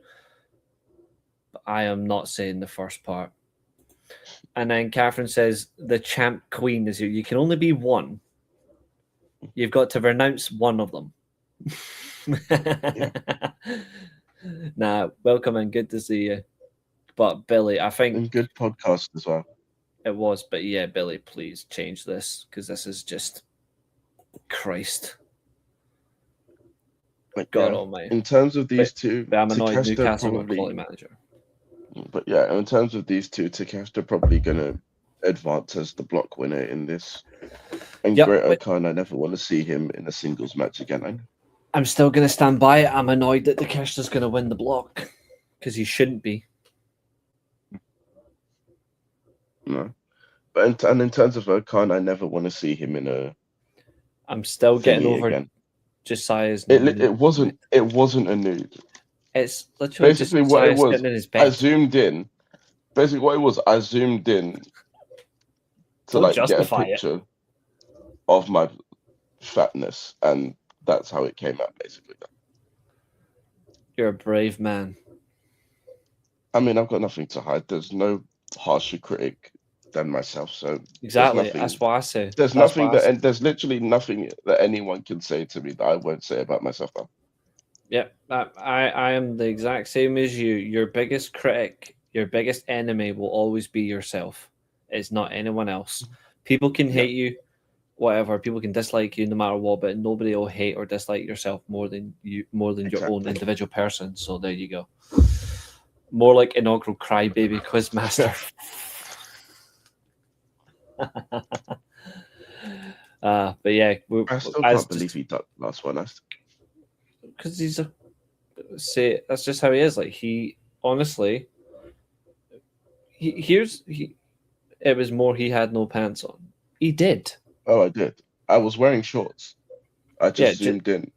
But I am not saying the first part. And then Catherine says, the champ queen is here. You can only be one. You've got to renounce one of them. Yeah. Nah, welcome and good to see you. But Billy, I think... And good podcast as well. It was, but yeah, Billy, please change this, because this is just... Christ. But God yeah, almighty. in terms of these two, But I'm annoyed Takeshita Newcastle were probably, quality manager. but yeah, in terms of these two, Takeshita probably going to advance as the block winner in this. And Yep, Great but- Khan, I never want to see him in a singles match again. I'm still going to stand by it. I'm annoyed that Takeshita's going to win the block, because he shouldn't be. No. But in terms of Khan, I never want to see him in a I'm still getting thingy over again. Josiah's... It wasn't a nude. It's literally Basically, just what it Josiah was, sitting in his I bed. zoomed in. Basically, what it was, I zoomed in to Don't like get a justify it. picture of my fatness, and that's how it came out. Basically, You're a brave man. I mean, I've got nothing to hide. There's no harsher critic than myself. So Exactly. nothing- That's what I say. there's That's nothing what I say. and there's literally nothing that anyone can say to me that I won't say about myself. Now. Yep, I am the exact same as you. Your biggest critic, your biggest enemy will always be yourself. It's not anyone else. People can hate you, whatever. People can dislike you no matter what, but nobody will hate or dislike yourself more than your own Exactly. individual person. So there you go. More like inaugural crybaby quizmaster. But yeah, I still can't believe he done the last one. Because he's a say that's just how he is. Like he honestly, it was more he had no pants on. He did. Oh, I did. I was wearing shorts. I just zoomed in.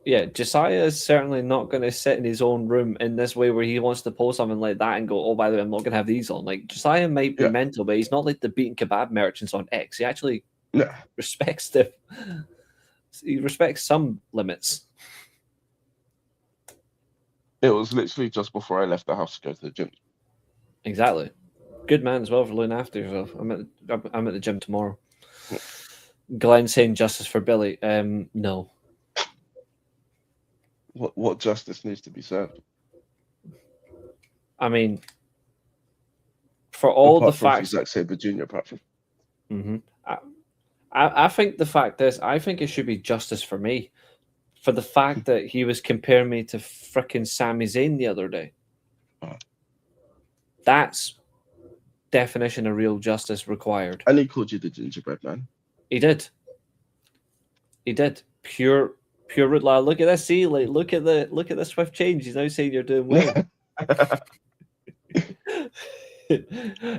Yeah, Josiah is certainly not going to sit in his own room in this way where he wants to post something like that and go, oh, by the way, I'm not going to have these on. Like, Josiah might be mental, but he's not like the beaten kebab merchants on X. He actually respects he respects some limits. It was literally just before I left the house to go to the gym. Exactly. Good man as well for looking after yourself. I'm at the gym tomorrow. Glenn saying justice for Billy. No. What justice needs to be served? I mean, for all apart the from facts, Zack Sabre Jr. apart from. Mm-hmm. I think the fact is, I think it should be justice for me, for the fact that he was comparing me to frickin' Sami Zayn the other day. That's definition of real justice required. And he called you the gingerbread man. He did. He did. Pure like, look at this. See, like look at the swift change. He's now saying you're doing well.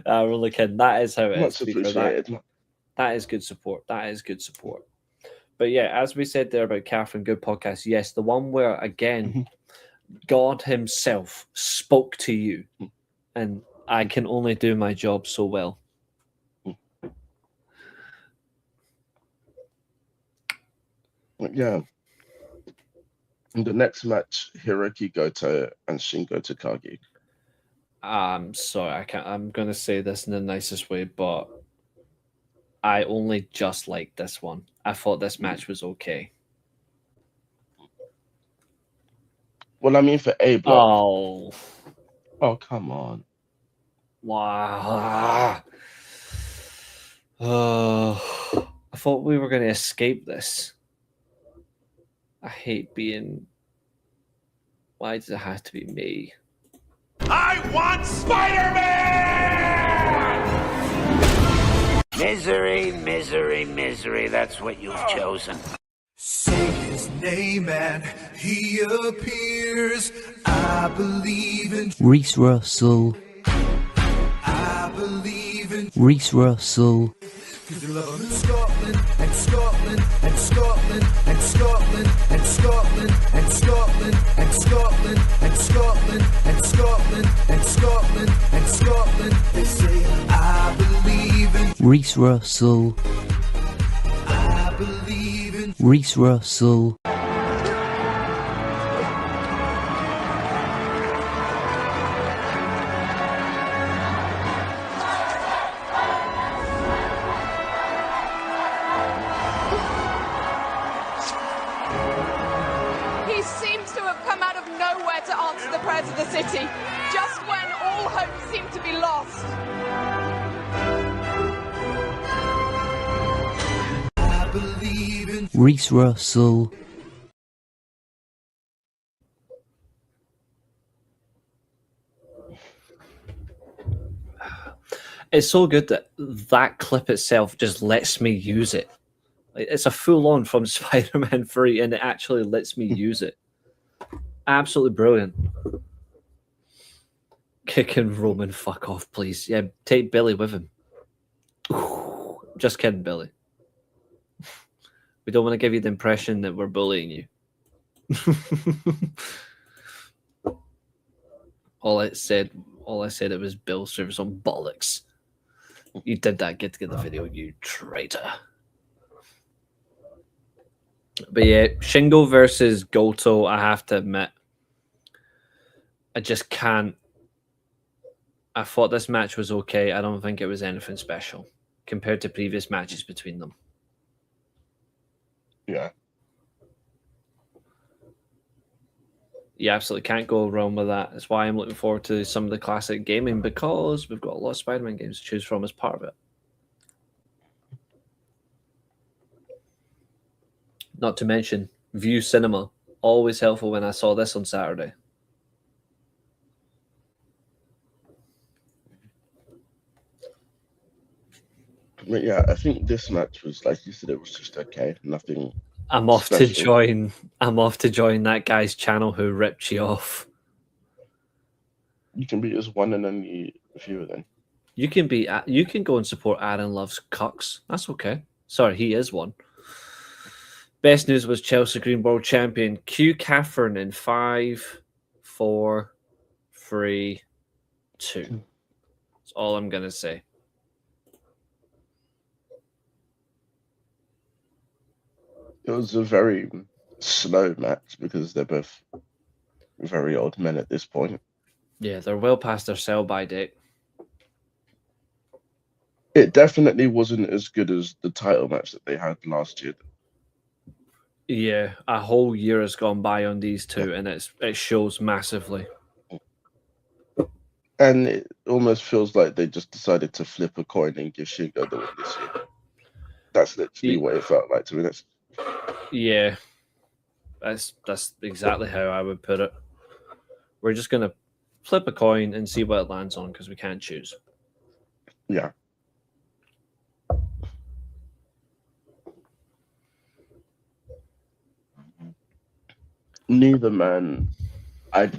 I'm really kidding. That is how it Much is. appreciated. That is good support. That is good support. But yeah, as we said there about Catherine, good podcast. Yes, the one where again, God Himself spoke to you, and I can only do my job so well. Yeah. In the next match, Hiroki Goto and Shingo Takagi. I'm sorry, I'm going to say this in the nicest way, but I only just liked this one. I thought this match was okay. Well, I mean, for A block. Oh, come on. Wow. I thought we were going to escape this. I hate being... Why does it have to be me? I want Spider-Man! Misery, misery, misery. That's what you've chosen. Say his name and he appears. I believe in Reece Russell. I believe in Reece Russell. cause they love him in Scotland and Scotland and Scotland and Scotland and Scotland and Scotland and Scotland and Scotland and Scotland and Scotland and Scotland. They say I believe in Reece Russell. I believe in Reece Russell. He seems to have come out of nowhere to answer the prayers of the city, just when all hope seemed to be lost. I believe in Reece Russell. It's so good that that clip itself just lets me use it. Like, it's a full-on from Spider-Man 3, and it actually lets me use it. Absolutely brilliant. Kicking Roman, fuck off, please. Yeah, take Billy with him. Just kidding, Billy. We don't want to give you the impression that we're bullying you. all I said it was Bill service on bollocks. You did that. Get to get the video, you traitor. But yeah, Shingo versus Goto, I have to admit, I just can't. I thought this match was okay. I don't think it was anything special compared to previous matches between them. Yeah. You absolutely can't go wrong with that. That's why I'm looking forward to some of the classic gaming, because we've got a lot of Spider-Man games to choose from as part of it. Not to mention View Cinema. Always helpful when I saw this on Saturday. But yeah, I think this match was, like you said, it was just okay. Nothing. I'm off to special. join. I'm off to join that guy's channel who ripped you off. You can be as one and only viewer then. You can be. You can go and support Aaron Loves Cucks. That's okay. Sorry, he is one. Best news was Chelsea Green World Champion Q Catherine in 5, 4, 3, 2. That's all I'm gonna say. It was a very slow match because they're both very old men at this point. Yeah, they're well past their sell-by date. It definitely wasn't as good as the title match that they had last year. Yeah, a whole year has gone by on these two, and it shows massively. And it almost feels like they just decided to flip a coin and give Shingo the win this year. That's literally what it felt like to me. Yeah, that's exactly how I would put it. We're just gonna flip a coin and see what it lands on because we can't choose. Yeah. Neither man, I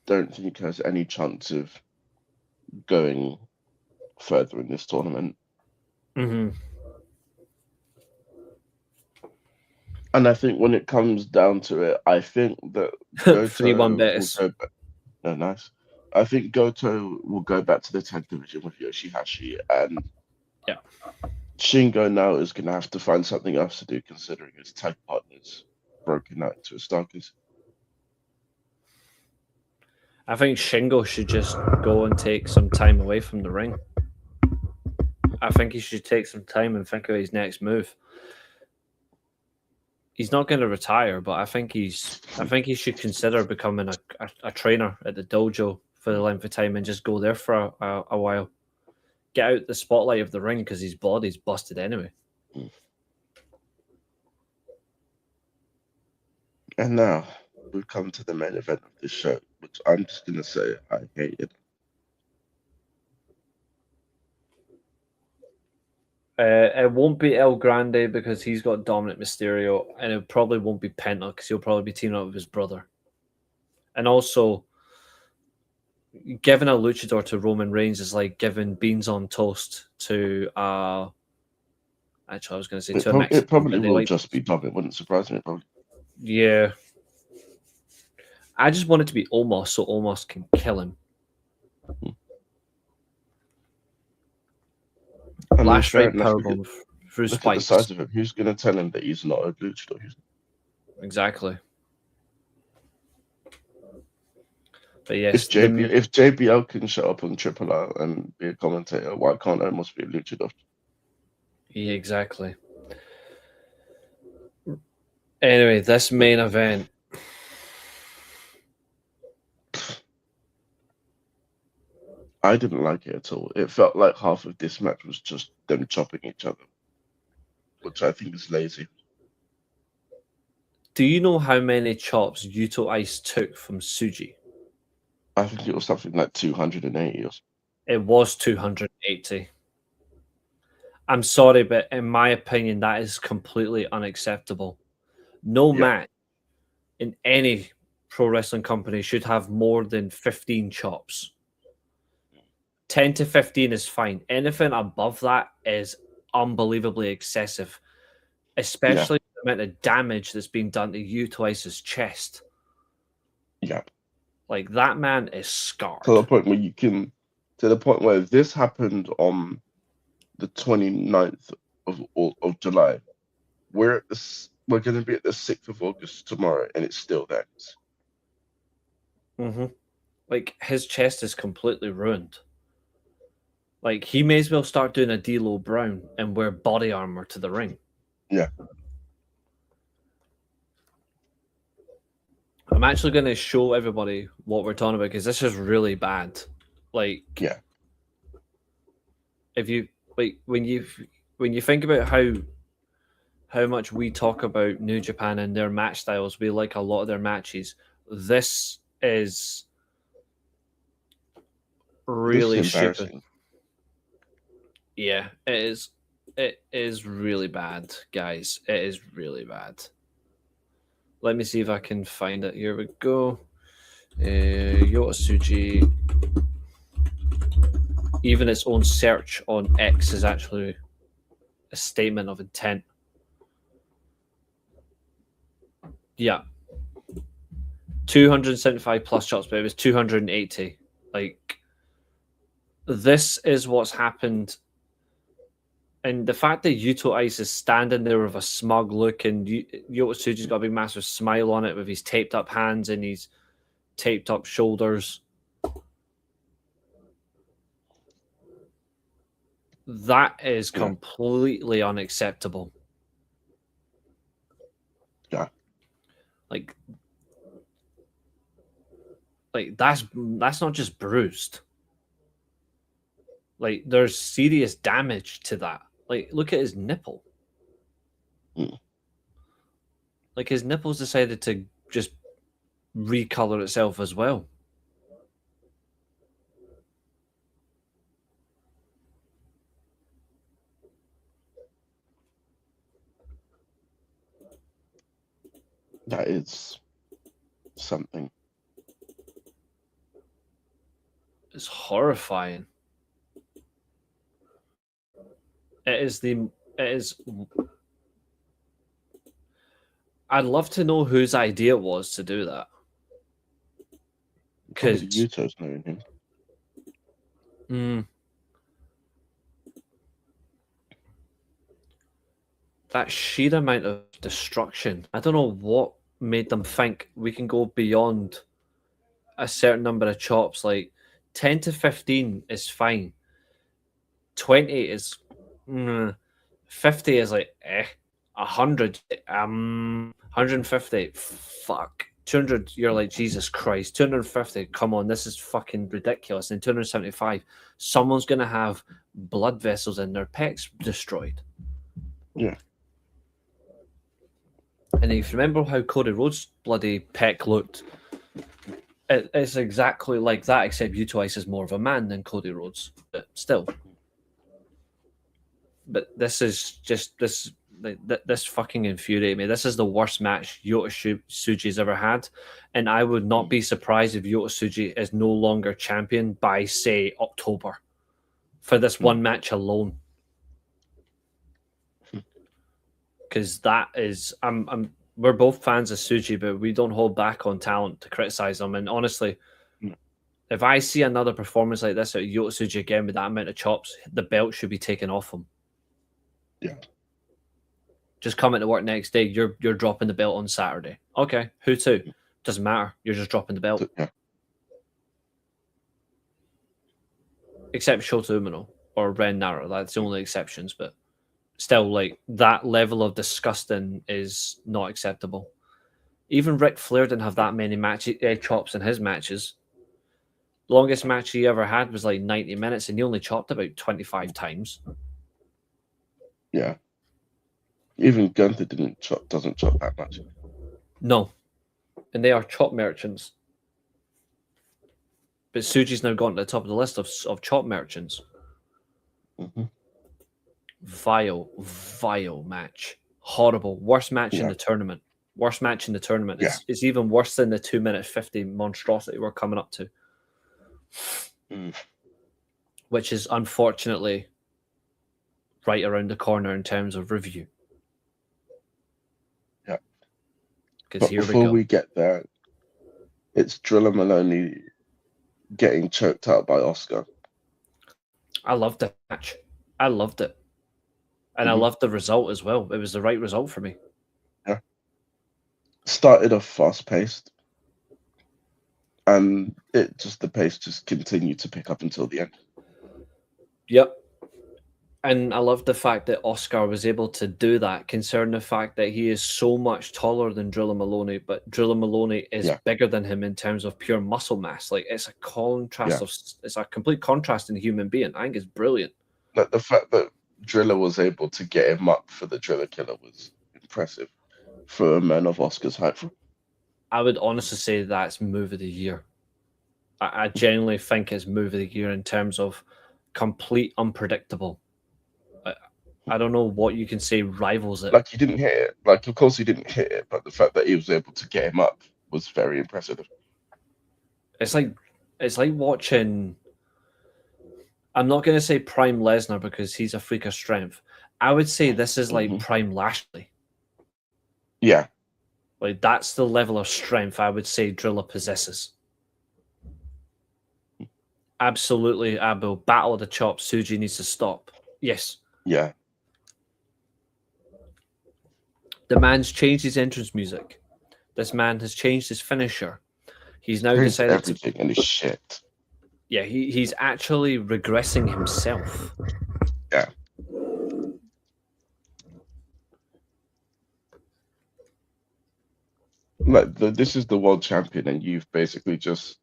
don't think, has any chance of going further in this tournament. Mm-hmm. And I think when it comes down to it, I think that Goto 3-1 betters. will go back. No, nice. I think Goto will go back to the tag division with Yoshihashi, and yeah, Shingo now is going to have to find something else to do, considering his tag partners broken out into a Starkers. I think Shingo should just go and take some time away from the ring. I think he should take some time and think of his next move. He's not going to retire, but I think he should consider becoming a trainer at the dojo for the length of time and just go there for a while. Get out the spotlight of the ring because his body's busted anyway. And now, we've come to the main event of this show, which I'm just gonna say I hated. It won't be El Grande because he's got Dominic Mysterio, and it probably won't be Penta because he'll probably be teaming up with his brother. And also, giving a luchador to Roman Reigns is like giving beans on toast to actually, I was going to say to a Mexican. It probably They will like, just be Dom. It wouldn't surprise me. Probably. yeah. I just want it to be Omos so Omos can kill him. I mean, Last fair right enough. powerbomb through Look at the spikes. size of him. Who's gonna tell him that he's not a luchador? Exactly. But yes, If JBL can show up on Triple R and be a commentator, why can't Omos be a luchador? yeah, exactly. Anyway, this main event. I didn't like it at all. It felt like half of this match was just them chopping each other, which I think is lazy. Do you know how many chops Yuto Ice took from Tsuji? I think it was something like 280 or something. It was 280. I'm sorry, but in my opinion, that is completely unacceptable. No match in any pro wrestling company should have more than 15 chops. 10 to 15 is fine. Anything above that is unbelievably excessive, especially the amount of damage that's been done to Yuto Ice's chest. Yeah. Like, that man is scarred. To the point where this happened on the 29th of July. We're going to be at the 6th of August tomorrow, and it's still there. Mm-hmm. Like, his chest is completely ruined. Like, he may as well start doing a D'Lo Brown and wear body armor to the ring. Yeah. I'm actually going to show everybody what we're talking about because this is really bad. Like, yeah. If you like when you think about how much we talk about New Japan and their match styles, we like a lot of their matches. This is really stupid. Yeah, it is. It is really bad, guys. It is really bad. Let me see if I can find it. Here we go. Yota Tsuji. Even its own search on X is actually a statement of intent. Yeah. 275 plus shots, but it was 280. Like, this is what's happened. And the fact that Yuto Ice is standing there with a smug look and Yota Tsuji's got a big massive smile on it with his taped up hands and his taped up shoulders. That is completely unacceptable. Yeah. Like that's not just bruised. Like, there's serious damage to that. Like, look at his nipple. Like, his nipples decided to just recolor itself as well. That is something. It's horrifying. It is. I'd love to know whose idea it was to do that. Because Yuto's knowing him. That sheer amount of destruction. I don't know what made them think we can go beyond a certain number of chops. Like 10 to 15 is fine. 20 is 50 is like 100 150 fuck 200 you're like Jesus Christ. 250, come on, this is fucking ridiculous. And 275, someone's gonna have blood vessels in their pecs destroyed. Yeah. And if you remember how Cody Rhodes' bloody pec looked, it's exactly like that, except Utilize is more of a man than Cody Rhodes. But still. But this is just this fucking infuriates me. This is the worst match Yota Tsuji's ever had, and I would not be surprised if Yota Tsuji is no longer champion by, say, October for this one match alone. Because that is, we're both fans of Tsuji, but we don't hold back on talent to criticize them. And honestly, if I see another performance like this at Yota Tsuji again with that amount of chops, the belt should be taken off him. Yeah. Just coming to work next day, you're dropping the belt on Saturday. Okay, who to? Doesn't matter. You're just dropping the belt. Yeah. Except Shota Umino or Ren Nara. That's the only exceptions, but still, like, that level of disgusting is not acceptable. Even Ric Flair didn't have that many chops in his matches. The longest match he ever had was like 90 minutes, and he only chopped about 25 times. Yeah. Even Gunther doesn't chop that much. No. And they are chop merchants. But Tsuji's now gone to the top of the list of chop merchants. Mm-hmm. Vile match. Horrible. Worst match in the tournament. Worst match in the tournament. Yeah. It's even worse than the 2-minute 50 monstrosity we're coming up to. Which is unfortunately right around the corner in terms of review. Yeah. Because here before we go. we get there, it's Drilla Maloney getting choked out by Oscar. I loved the match. I loved it. And I loved the result as well. It was the right result for me. Yeah. Started off fast paced. And the pace just continued to pick up until the end. Yep. And I love the fact that Oscar was able to do that, considering the fact that he is so much taller than Drilla Maloney, but Drilla Maloney is bigger than him in terms of pure muscle mass. Like, it's a contrast it's a complete contrast in a human being. I think it's brilliant. Like, the fact that Drilla was able to get him up for the Drilla Killer was impressive for a man of Oscar's height. I would honestly say that's move of the year. I genuinely think it's move of the year in terms of complete unpredictable. I don't know what you can say rivals it. Like, he didn't hit it. Like, of course he didn't hit it, but the fact that he was able to get him up was very impressive. It's like watching. I'm not going to say Prime Lesnar because he's a freak of strength. I would say this is like Prime Lashley. Yeah. Like, that's the level of strength I would say Drilla possesses. Absolutely, Abu. Battle of the chops. Tsuji needs to stop. Yes. Yeah. The man's changed his entrance music. This man has changed his finisher. He's now decided everything and his shit. Yeah, he's actually regressing himself. Yeah. Like, this is the world champion, and you've basically just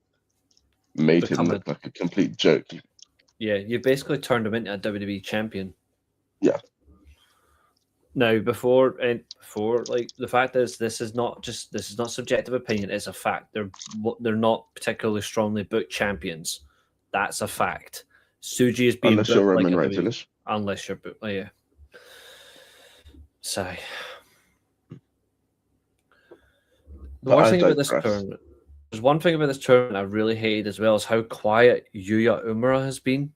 made him look like a complete joke. Yeah, you basically turned him into a WWE champion. Yeah. Now, before like, the fact is, this is not subjective opinion. It's a fact. They're not particularly strongly booked champions. That's a fact. Tsuji is being unless you're booked Roman like Reigns, unless you're booked. Oh, yeah. Sorry. The worst thing about this tournament. There's one thing about this tournament I really hated as well is how quiet Yuya Uemura has been.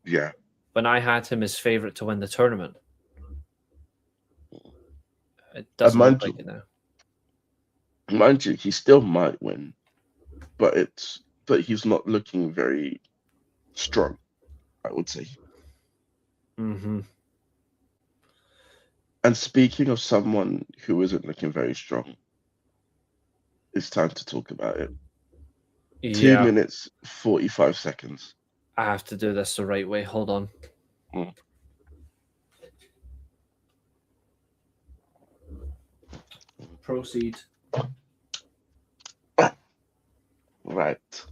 Yeah. When I had him as favourite to win the tournament. It doesn't look like it now. Mind you, he still might win, but he's not looking very strong, I would say. Mm-hmm. And speaking of someone who isn't looking very strong, it's time to talk about it. Yeah. 2 minutes, 45 seconds. I have to do this the right way. Hold on. Proceed. Right.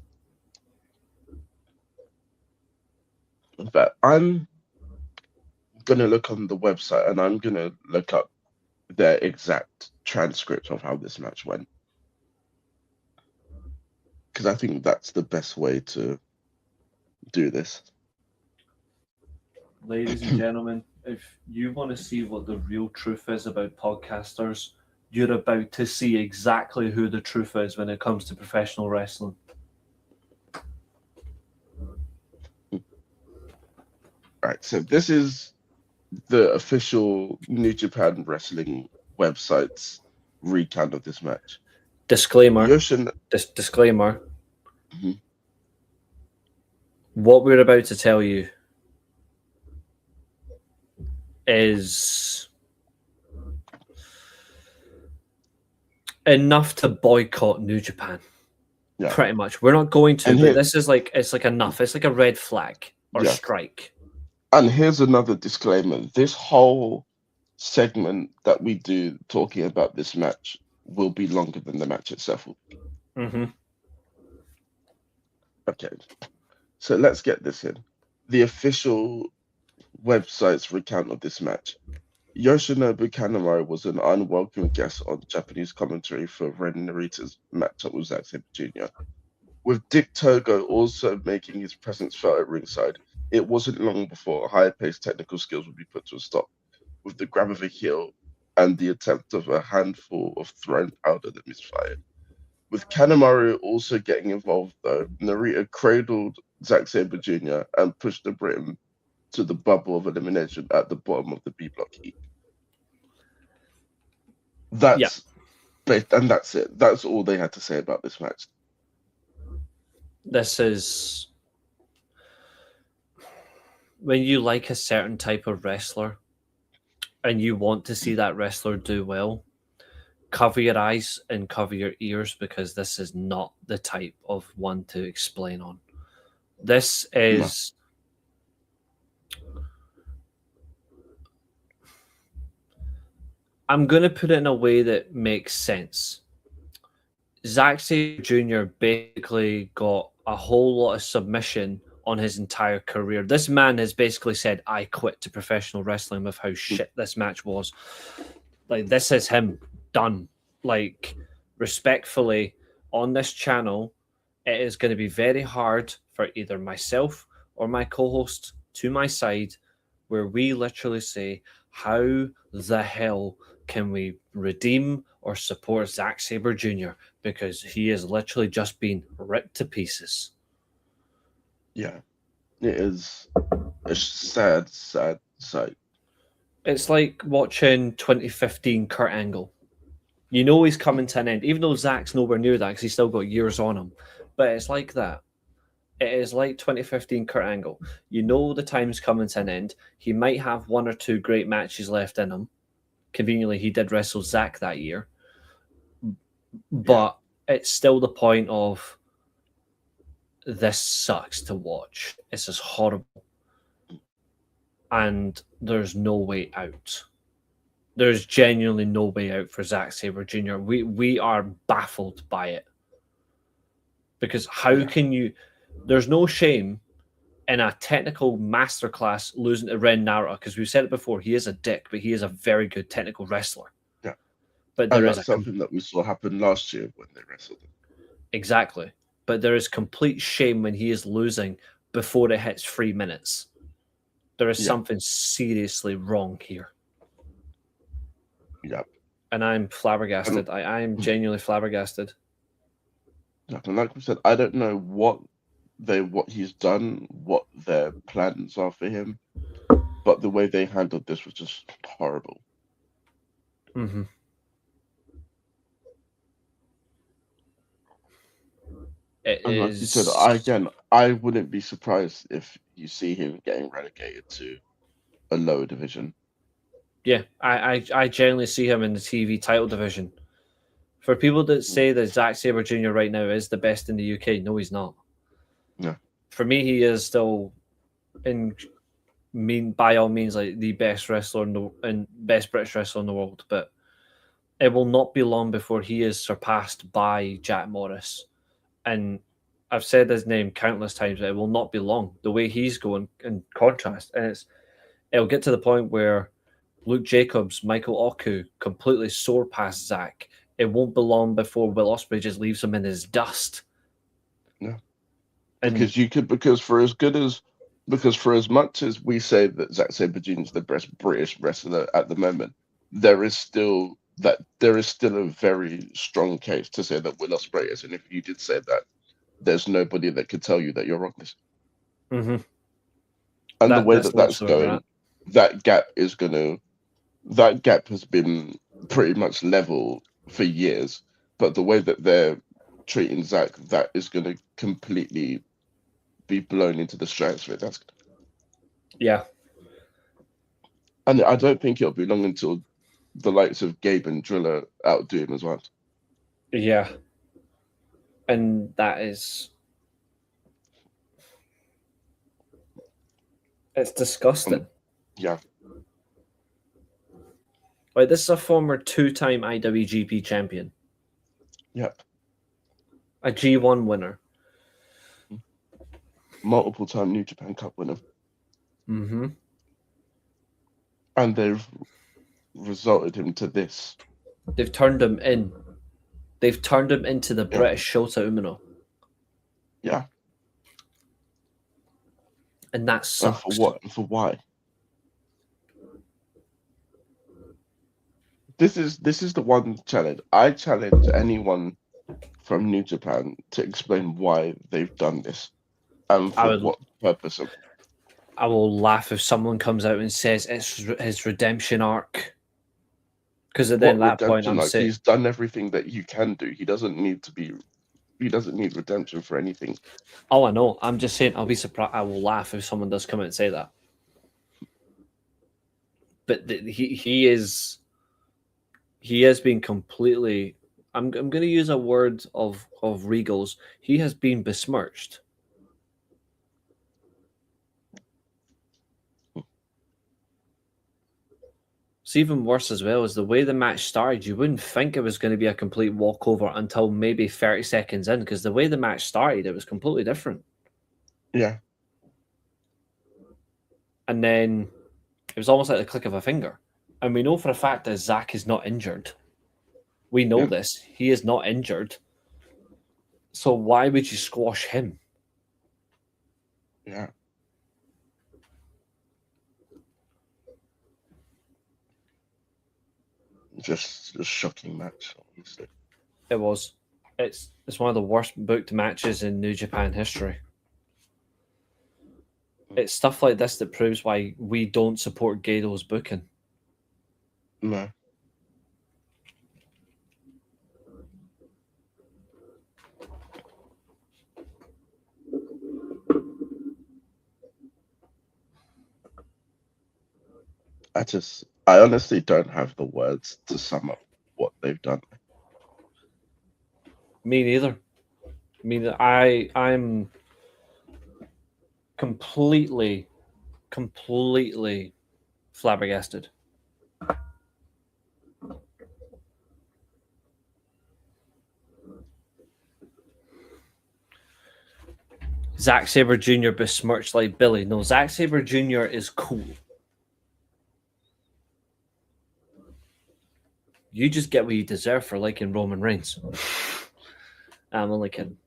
But I'm going to look on the website and I'm going to look up their exact transcript of how this match went. Because I think that's the best way to do this. Ladies and gentlemen, if you want to see what the real truth is about podcasters, you're about to see exactly who the truth is when it comes to professional wrestling. Right, so this is the official New Japan Wrestling website's recount of this match. Disclaimer. Disclaimer. Mhm. What we're about to tell you is enough to boycott New Japan. Yeah. Pretty much. We're not going to, And but here- this is like, it's like enough. It's like a red flag or Yeah. strike. And here's another disclaimer. This whole segment that we do talking about this match will be longer than the match itself. Mm-hmm. Okay. So let's get this in. The official website's recount of this match. Yoshinobu Kanemaru was an unwelcome guest on Japanese commentary for Ren Narita's matchup with Zack Sabre Jr. With Dick Togo also making his presence felt at ringside, it wasn't long before high-paced technical skills would be put to a stop, with the grab of a heel and the attempt of a handful of thrown powder that misfired. With Kanemaru also getting involved, though, Narita cradled Zack Sabre Jr. and pushed the Briton to the bubble of elimination at the bottom of the B block heap. That's it. That's all they had to say about this match. This is when you like a certain type of wrestler and you want to see that wrestler do well, cover your eyes and cover your ears, because this is not the type of one to explain on. This is I'm going to put it in a way that makes sense. Zack Sabre Jr. basically got a whole lot of submission on his entire career. This man has basically said, I quit to professional wrestling with how shit this match was. Like, this is him done. Like, respectfully, on this channel, it is going to be very hard for either myself or my co-host to my side, where we literally say, how the hell can we redeem or support Zack Sabre Jr.? Because he has literally just been ripped to pieces. Yeah, it is a sad, sad sight. It's like watching 2015 Kurt Angle. You know he's coming to an end, even though Zack's nowhere near that because he's still got years on him. But it's like that. It is like 2015 Kurt Angle. You know the time's coming to an end. He might have one or two great matches left in him. Conveniently, he did wrestle Zack that year. But it's still the point of, this sucks to watch. This is horrible. And there's no way out. There's genuinely no way out for Zack Sabre Jr. We are baffled by it. Because how can you... There's no shame in a technical masterclass losing to Ren Narita, because we've said it before, he is a dick, but he is a very good technical wrestler. Yeah. But there is that's something that we saw happen last year when they wrestled him. Exactly. But there is complete shame when he is losing before it hits 3 minutes. There is something seriously wrong here. Yeah. And I'm flabbergasted. I am genuinely flabbergasted. And like we said, I don't know what he's done, what their plans are for him, but the way they handled this was just horrible. Mm-hmm. And like you said, I wouldn't be surprised if you see him getting relegated to a lower division. Yeah, I generally see him in the TV title division. For people that say that Zack Sabre Jr. right now is the best in the UK, no, he's not. No. For me, he is still by all means like the best wrestler and best British wrestler in the world. But it will not be long before he is surpassed by Jack Morris. And I've said his name countless times, but it will not be long. The way he's going in contrast, and it'll get to the point where Luke Jacobs, Michael Oku, completely soar past Zach. It won't be long before Will Ospreay just leaves him in his dust. Yeah. And Because for as much as we say that Zack Sabre Jr. is the best British wrestler at the moment, there is still a very strong case to say that Will Ospreay is. And if you did say that, there's nobody that could tell you that you're wrong. mm-hmm. And the way that's that's literally where we're going, at. that gap has been pretty much level for years. But the way that they're treating Zack, that is going to completely be blown into the stratosphere. Yeah. And I don't think it'll be long until the likes of Gabe and Driller outdo him as well. Yeah. And that is... It's disgusting. Yeah. Like, this is a former 2-time IWGP champion. Yep. A G1 winner. Multiple-time New Japan Cup winner. Mm-hmm. And they've resulted him to this. They've turned him in. They've turned him into the British Shota Umino. Yeah. And that sucks. And for what? And for why? This is the one challenge. I challenge anyone from New Japan to explain why they've done this and for what purpose. I will laugh if someone comes out and says it's his redemption arc. Because at then that point, I'm saying he's done everything that you can do. He doesn't need redemption for anything. Oh, I know. I'm just saying I'll be surprised. I will laugh if someone does come out and say that. But he has been completely. I'm going to use a word of Regal's. He has been besmirched. It's even worse as well as the way the match started. You wouldn't think it was going to be a complete walkover until maybe 30 seconds in, because the way the match started, it was completely different. Yeah. And then it was almost like the click of a finger. And we know for a fact that Zack is not injured. We know this. He is not injured. So why would you squash him? Yeah. Just a shocking match, honestly. It was. It's one of the worst booked matches in New Japan history. It's stuff like this that proves why we don't support Gedo's booking. No. I honestly don't have the words to sum up what they've done. Me neither. I'm completely flabbergasted. Zack Sabre Jr. besmirched like Billy. No, Zack Sabre Jr. is cool. You just get what you deserve for liking Roman Reigns. I'm only kidding.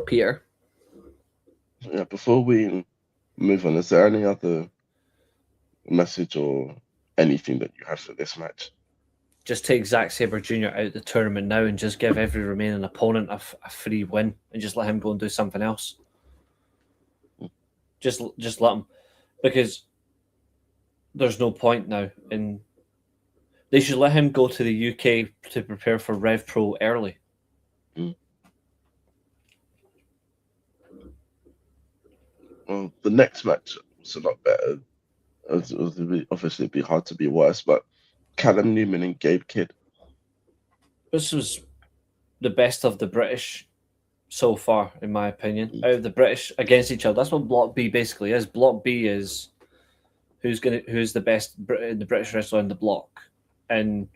Peter? Yeah, before we move on, is there any other message or anything that you have for this match? Just take Zack Sabre Jr. out of the tournament now and just give every remaining opponent a free win and just let him go and do something else. Just let him. Because there's no point now. And they should let him go to the UK to prepare for Rev Pro early. Well, the next match was a lot better. Obviously, it'd be hard to be worse, but Callum Newman and Gabe Kidd. This was the best of the British so far, in my opinion. Out of the British against each other. That's what Block B basically is. Block B is who's the best the British wrestler in the block. And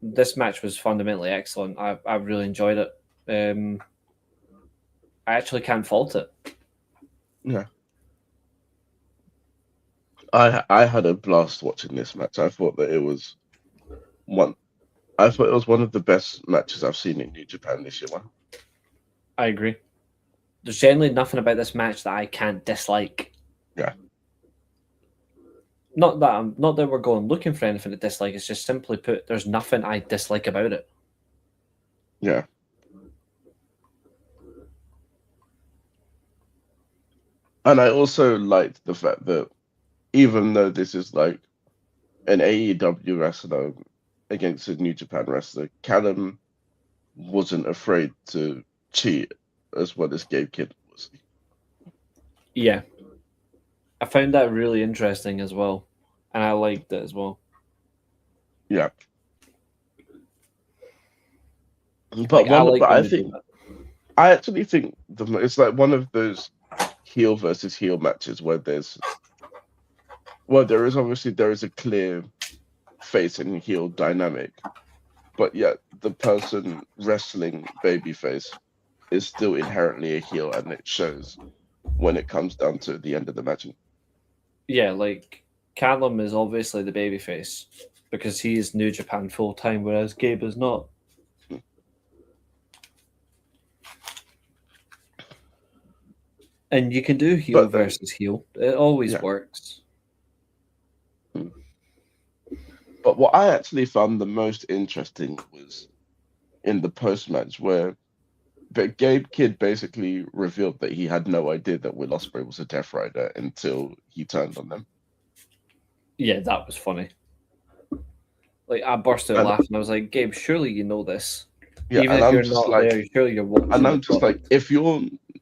this match was fundamentally excellent. I really enjoyed it. I actually can't fault it. Yeah. I had a blast watching this match. I thought that it was one. I thought it was one of the best matches I've seen in New Japan this year. I agree. There's generally nothing about this match that I can't dislike. Yeah. Not that we're going looking for anything to dislike. It's just simply put, there's nothing I dislike about it. Yeah. And I also liked the fact that even though this is like an AEW wrestler against a New Japan wrestler, Callum wasn't afraid to cheat as well as Gabe Kidd was. Yeah. I found that really interesting as well. And I liked it as well. Yeah. But I actually think it's like one of those heel versus heel matches where there is a clear face and heel dynamic, but yet the person wrestling babyface is still inherently a heel, and it shows when it comes down to the end of the match. Yeah, like Callum is obviously the babyface because he is New Japan full time, whereas Gabe is not. And you can do heel versus heel. It always works. But what I actually found the most interesting was in the post-match where Gabe Kidd basically revealed that he had no idea that Will Ospreay was a Death Rider until he turned on them. Yeah, that was funny. Like, I burst out laughing. I was like, Gabe, surely you know this. Yeah, even if you're not there, surely you're watching. And I'm just like,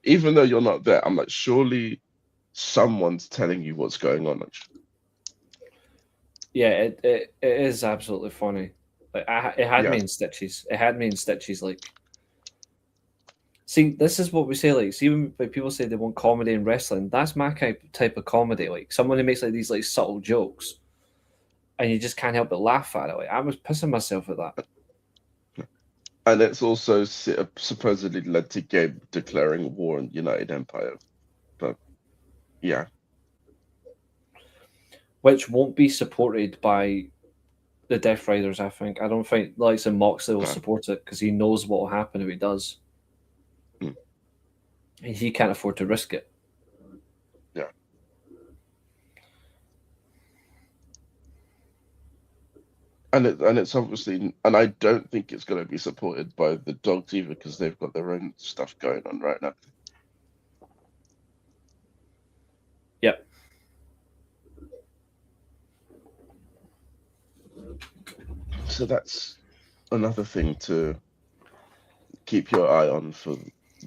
even though you're not there, I'm like, surely someone's telling you what's going on. Yeah, it is absolutely funny. Like, it had me in stitches. It had me in stitches. Like, see, this is what we say. Like, see, when people say they want comedy in wrestling, that's my type of comedy. Like, someone who makes like these like subtle jokes, and you just can't help but laugh at it. Like, I was pissing myself at that. And it's also supposedly led to Gabe declaring war on United Empire. But, yeah. Which won't be supported by the Death Riders, I think. I don't think likes and Moxley will support it because he knows what will happen if he does. And he can't afford to risk it. Yeah. And it's obviously, and I don't think it's going to be supported by the Dogs either because they've got their own stuff going on right now. Yep. So that's another thing to keep your eye on for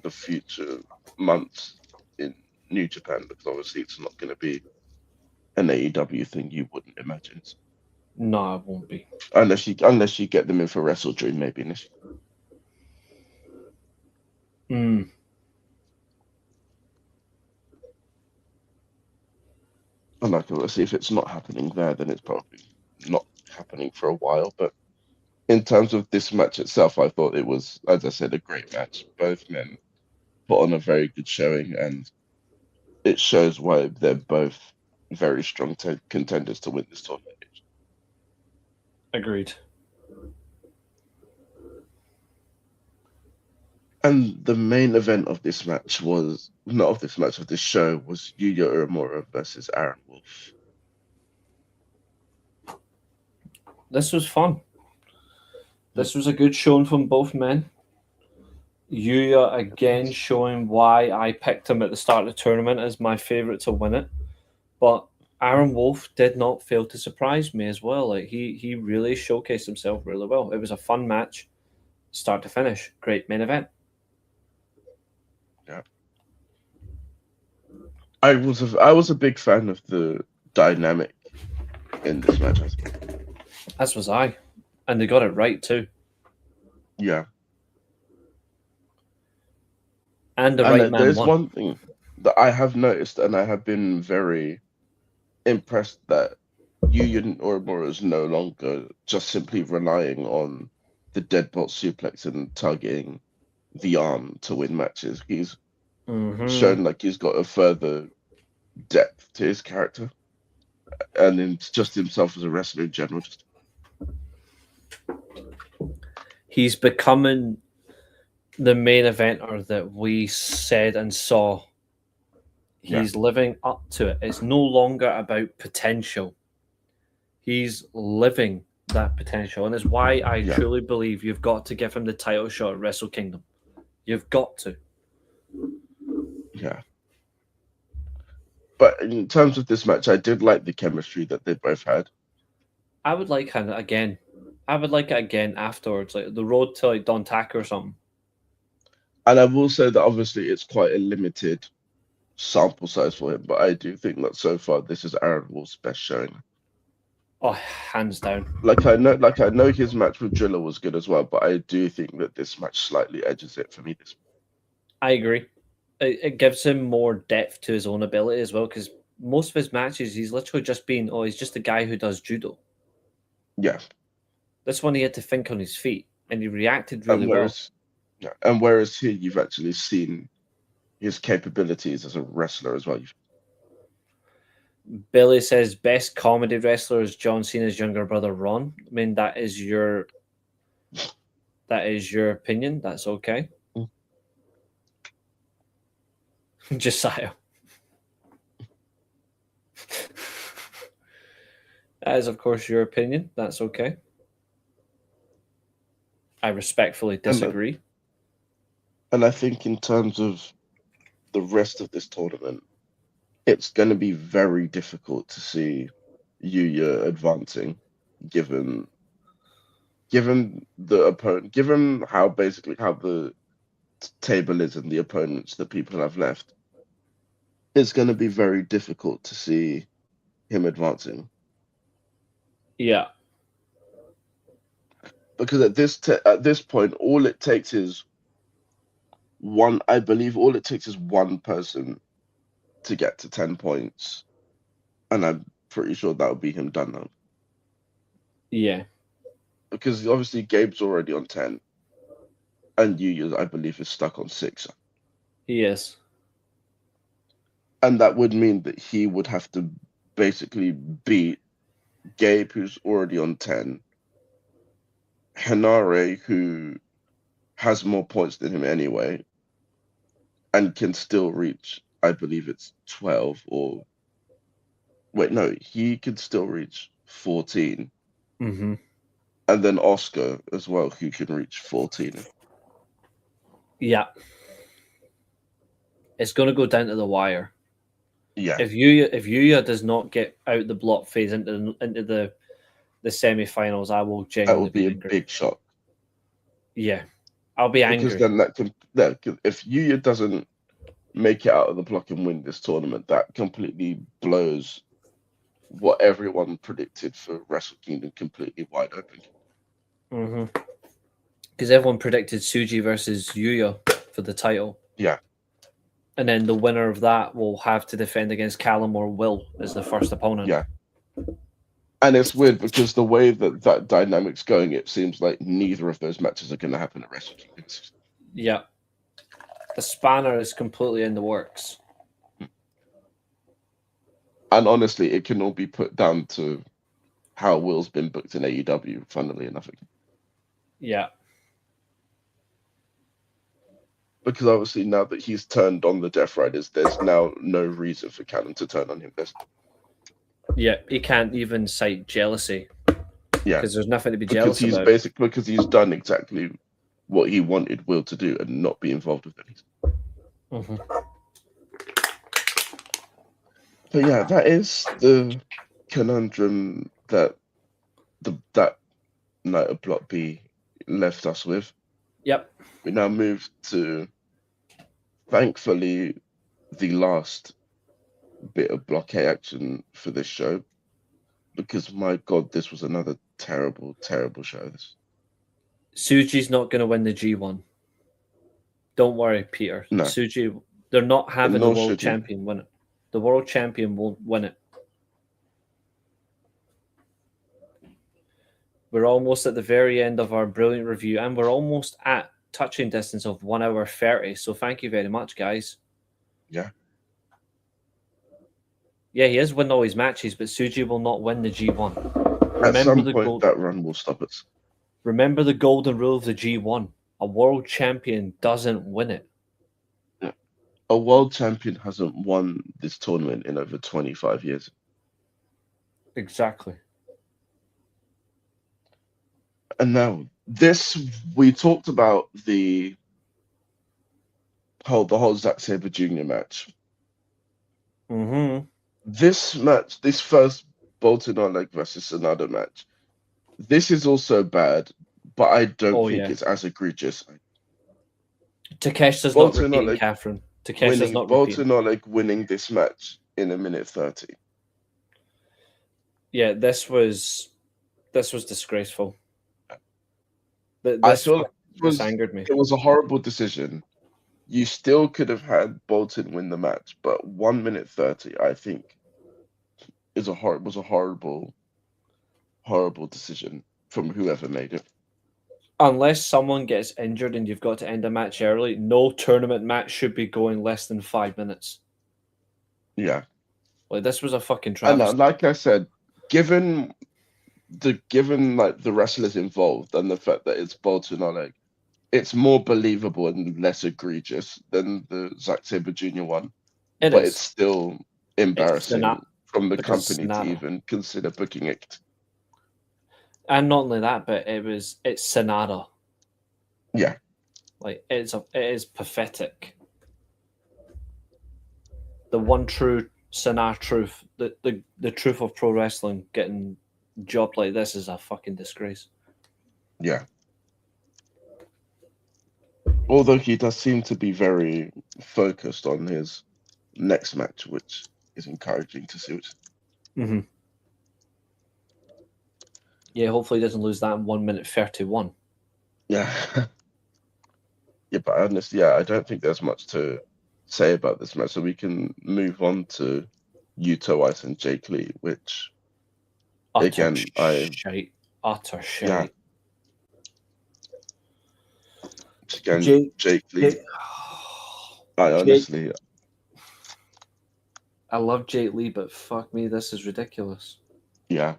the future months in New Japan, because obviously it's not going to be an AEW thing, you wouldn't imagine. No, it won't be. Unless you get them in for Wrestle Dream, maybe initially. And like, obviously, if it's not happening there, then it's probably not happening for a while. But in terms of this match itself, I thought it was, as I said, a great match. Both men put on a very good showing, and it shows why they're both very strong contenders to win this tournament. Agreed. And the main event of this match was, not of this match, of this show, was Yuya Uemura versus Aaron Wolf. This was fun. This was a good showing from both men. Yuya again showing why I picked him at the start of the tournament as my favourite to win it. But Aaron Wolf did not fail to surprise me as well. Like he really showcased himself really well. It was a fun match, start to finish. Great main event. Yeah. I was a big fan of the dynamic in this match. As was I. And they got it right too. Yeah. And the right man there's won. one thing that I have noticed, and I have been very impressed that Yuya Uemura is no longer just simply relying on the deadbolt suplex and tugging the arm to win matches. He's shown like he's got a further depth to his character. and then just himself as a wrestler in general. Just He's becoming the main eventer that we said and saw. He's living up to it. It's no longer about potential. He's living that potential, and it's why I truly believe you've got to give him the title shot at Wrestle Kingdom. You've got to. Yeah. But in terms of this match, I did like the chemistry that they both had. I would like it again. I would like it again afterwards, like the road to like Don Taco or something. And I will say that obviously it's quite a limited sample size for him, but I do think that so far this is Aaron Wolf's best showing. Oh, hands down. Like I know his match with Driller was good as well, but I do think that this match slightly edges it for me. I agree. It gives him more depth to his own ability as well, because most of his matches, he's literally just been, he's just a guy who does judo. Yeah. This one he had to think on his feet, and he reacted really well. Yeah, and whereas here you've actually seen his capabilities as a wrestler as well. Billy says best comedy wrestler is John Cena's younger brother Ron. I mean, that is your opinion. That's okay. Josiah. That is, of course, your opinion. That's okay. I respectfully disagree. And I think in terms of the rest of this tournament, it's going to be very difficult to see Yuya advancing, given the opponent, given how the table is and the opponents that people have left. It's going to be very difficult to see him advancing. Yeah. Because at this point, all it takes is one person to get to 10 points, and I'm pretty sure that'll be him done now. Yeah. Because obviously Gabe's already on 10, and Yuya, I believe, is stuck on 6. He is. And that would mean that he would have to basically beat Gabe, who's already on 10, Henare, who has more points than him anyway, and can still reach, I believe it's 12 or... Wait, no, he could still reach 14. Mm-hmm. And then Oscar as well, who can reach 14. Yeah. It's going to go down to the wire. Yeah. If Yuya does not get out the block phase into the semi-finals, I will genuinely be angry. A big shock. Yeah. I'll be angry. Because then if Yuya doesn't make it out of the block and win this tournament, that completely blows what everyone predicted for Wrestle Kingdom completely wide open. Mm-hmm. Because everyone predicted Tsuji versus Yuya for the title. Yeah. And then the winner of that will have to defend against Callum or Will as the first opponent. Yeah. And it's weird because the way that dynamic's going, it seems like neither of those matches are going to happen at Wrestle Kingdom. Yeah. The spanner is completely in the works. And honestly, it can all be put down to how Will's been booked in AEW, funnily enough. Yeah. Because obviously now that he's turned on the Death Riders, there's now no reason for Callum to turn on him. Yeah, he can't even cite jealousy. Yeah. Because there's nothing to be jealous about. Because he's done exactly what he wanted Will to do and not be involved with it. Mm-hmm. But yeah, that is the conundrum that that night of Block B left us with. Yep. We now move to, thankfully, the last bit of Block A action for this show. Because, my God, this was another terrible, terrible show. Tsuji's not going to win the G1. Don't worry, Peter. No. Tsuji, they're not having the world champion win it. The world champion won't win it. We're almost at the very end of our brilliant review, and we're almost at touching distance of 1 hour 30. So thank you very much, guys. Yeah. Yeah, he is winning all his matches, but Tsuji will not win the G1. At some point, that run will stop us. Remember the golden rule of the G1. A world champion doesn't win it. Yeah. A world champion hasn't won this tournament in over 25 years. Exactly. And now, we talked about the whole Zack Sabre Jr. match. Mm-hmm. This match, this first Bolton Oleg versus Sonata match, this is also bad, but I don't think it's as egregious. Takeshita's not repeating, Catherine. Takeshita's not repeating. Bolton Oleg winning this match in a minute 30. Yeah, this was disgraceful. I feel like this angered me. It was a horrible decision. You still could have had Bolton win the match, but 1 minute 30, I think, was a horrible decision from whoever made it. Unless someone gets injured and you've got to end a match early, no tournament match should be going less than 5 minutes. Yeah. Like, this was a fucking travesty. And like I said, given the wrestlers involved and the fact that it's Bolton Oleg, it's more believable and less egregious than the Zack Sabre Jr. one. It's still embarrassing from the company to even consider booking it. And not only that, but it's Sonata. Yeah. Like, it is pathetic. The one true Sonata truth, the truth of pro wrestling, getting a job like this is a fucking disgrace. Yeah. Although he does seem to be very focused on his next match, which is encouraging to see. Mm-hmm. Yeah, hopefully he doesn't lose that in 1 minute 31. Yeah. Yeah, but honestly, I don't think there's much to say about this match, so we can move on to Yuto Ice and Jake Lee, which utter shite. Yeah. Again, Jake Lee. I love Jake Lee, but fuck me, this is ridiculous. Yeah.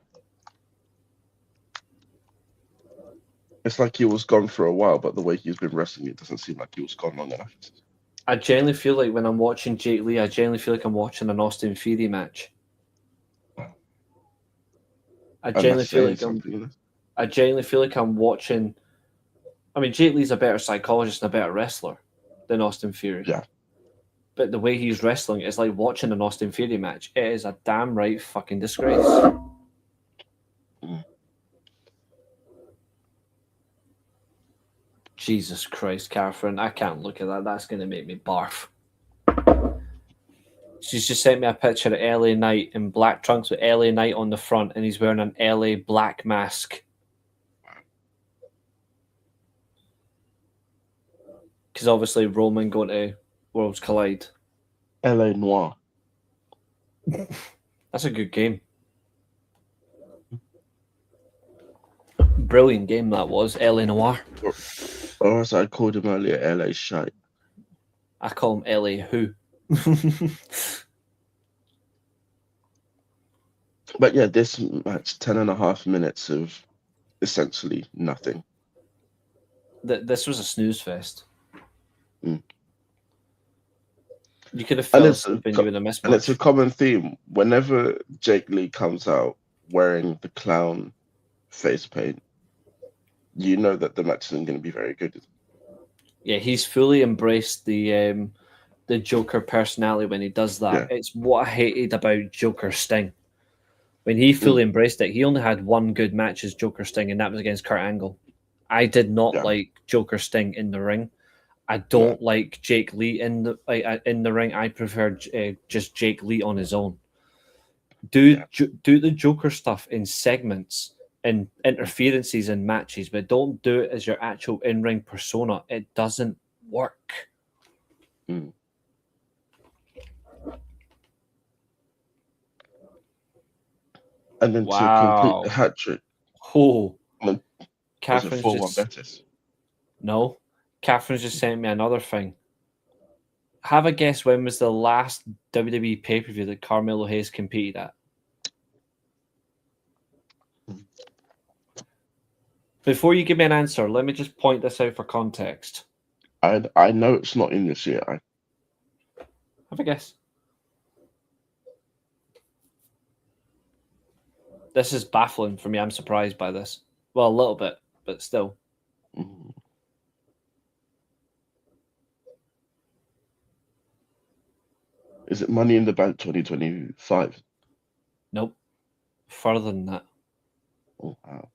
It's like he was gone for a while, but the way he's been wrestling, it doesn't seem like he was gone long enough. I genuinely feel like when I'm watching Jake Lee, I'm watching an Austin Theory match. I genuinely feel like I'm watching. I mean, Jake Lee's a better psychologist and a better wrestler than Austin Theory. Yeah. But the way he's wrestling is like watching an Austin Theory match. It is a damn right fucking disgrace. Jesus Christ, Catherine, I can't look at that. That's going to make me barf. She's just sent me a picture of LA Knight in black trunks with LA Knight on the front, and he's wearing an LA black mask. Because obviously Roman going to Worlds Collide. LA Noir. That's a good game. Brilliant game that was, LA Noir. Or as I called him earlier, LA Shite. I call him LA Who. But yeah, this match, 10.5 minutes of essentially nothing. This was a snooze fest. Mm. You could have fell asleep and you would have missed. And it's a common theme. Whenever Jake Lee comes out wearing the clown face paint, you know that the match isn't going to be very good. Yeah, he's fully embraced the Joker personality when he does that. Yeah. It's what I hated about Joker Sting. When he fully embraced it, he only had one good match as Joker Sting, and that was against Kurt Angle. I did not like Joker Sting in the ring. I don't like Jake Lee in the ring. I prefer just Jake Lee on his own. Do the Joker stuff in segments and interferences in matches, but don't do it as your actual in-ring persona. It doesn't work. Mm. And then to complete the hat trick. Oh, Catherine's just... No, Catherine's just sent me another thing. Have a guess when was the last WWE pay-per-view that Carmelo Hayes competed at? Before you give me an answer, let me just point this out for context. I know it's not in this year. Have a guess. This is baffling for me. I'm surprised by this. Well, a little bit, but still. Is it Money in the Bank 2025? Nope. Further than that. Oh, wow.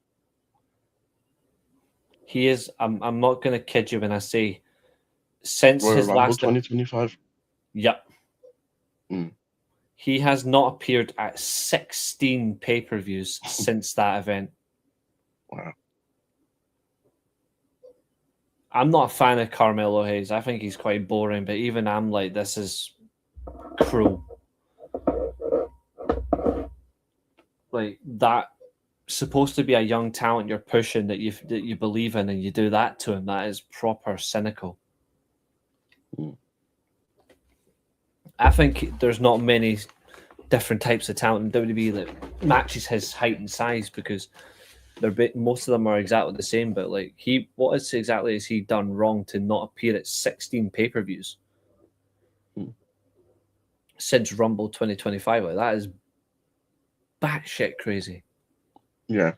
He is. I'm not going to kid you when I say since Royal his Rumble last. 2025? Yep. Mm. He has not appeared at 16 pay-per-views since that event. Wow. I'm not a fan of Carmelo Hayes. I think he's quite boring, but even I'm like, this is cruel. Like, that supposed to be a young talent you're pushing that you believe in, and you do that to him. That is proper cynical. Mm. I think there's not many different types of talent in WWE that matches his height and size, because most of them are exactly the same. But like, what exactly has he done wrong to not appear at 16 pay-per-views since Rumble 2025? Like, that is batshit crazy. Yeah.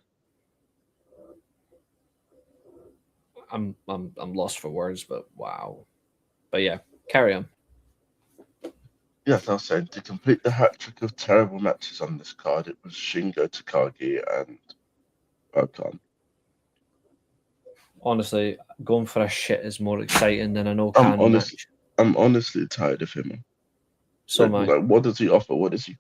I'm lost for words, but wow. But yeah, carry on. Yes, I was saying, to complete the hat trick of terrible matches on this card, it was Shingo Takagi and Okan. Honestly, going for a shit is more exciting than an Okan match. I'm honestly tired of him. So am I. Like, what does he offer? What is he?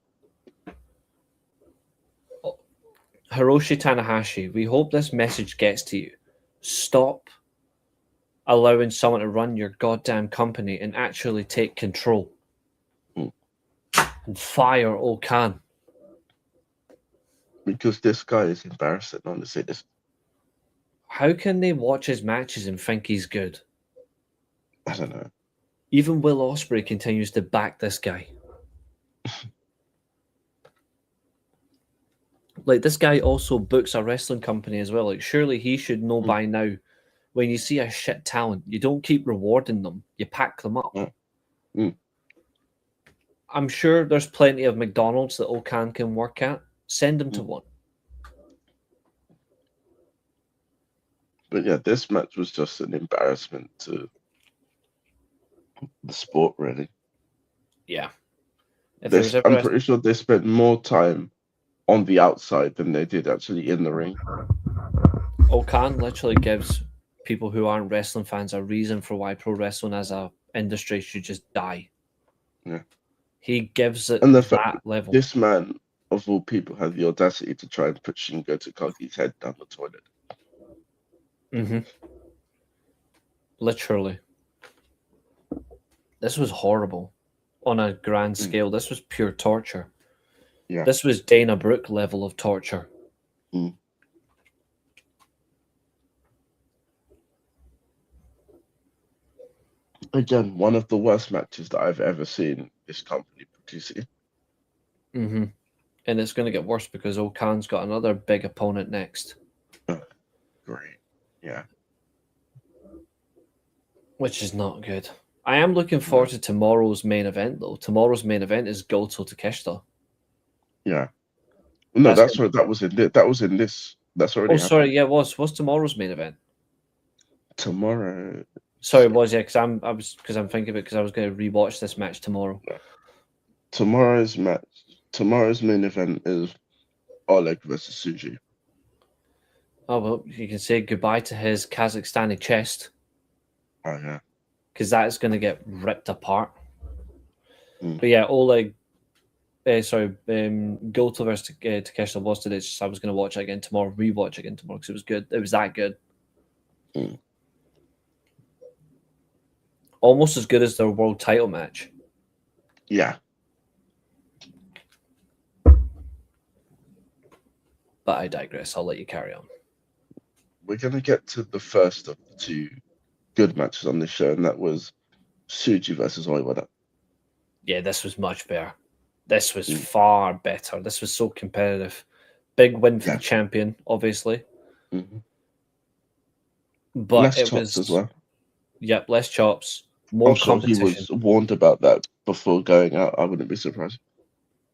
Hiroshi Tanahashi, we hope this message gets to you. Stop allowing someone to run your goddamn company and actually take control. And fire Okan. Because this guy is embarrassing, honestly. How can they watch his matches and think he's good? I don't know. Even Will Ospreay continues to back this guy. Like, this guy also books a wrestling company as well. Like, surely he should know by now, when you see a shit talent, you don't keep rewarding them. You pack them up. I'm sure there's plenty of McDonald's that Okan can work at. Send him to one. But yeah, this match was just an embarrassment to the sport, really. Yeah. I'm pretty sure they spent more time on the outside than they did actually in the ring. Okan literally gives people who aren't wrestling fans a reason for why pro wrestling as a industry should just die. Yeah. He gives it And that level. This man, of all people, had the audacity to try and put Shingo Takagi's head down the toilet. Mm-hmm. Literally. This was horrible on a grand scale. This was pure torture. Yeah. This was Dana Brooke level of torture. Again, one of the worst matches that I've ever seen this company producing. Mm-hmm. And it's going to get worse because Okan's got another big opponent next. Great. Yeah. Which is not good. I am looking forward to tomorrow's main event, though. Tomorrow's main event is Goto Takeshita. Yeah. No, that was in this. That was in this. That's already happened. Sorry, yeah, what's tomorrow's main event? Tomorrow. Sorry, it was, yeah, because I'm thinking of it because I was going to rewatch this match tomorrow. Tomorrow's main event is Oleg versus Suji. Oh, well, you can say goodbye to his Kazakhstani chest. Oh, yeah. Because that is going to get ripped apart. But yeah, Goto versus Takeshita was today. I was going to watch it again tomorrow, rewatch it again tomorrow because it was good. It was that good. Almost as good as their world title match. Yeah. But I digress. I'll let you carry on. We're going to get to the first of the two good matches on this show, and that was Suji versus Oiwa. Yeah, this was much better. This was far better. This was so competitive. Big win for the champion, obviously. Mm-hmm. But Less it chops was as well. Yep, less chops, more I'm sure competition. he was warned about that before going out. I wouldn't be surprised.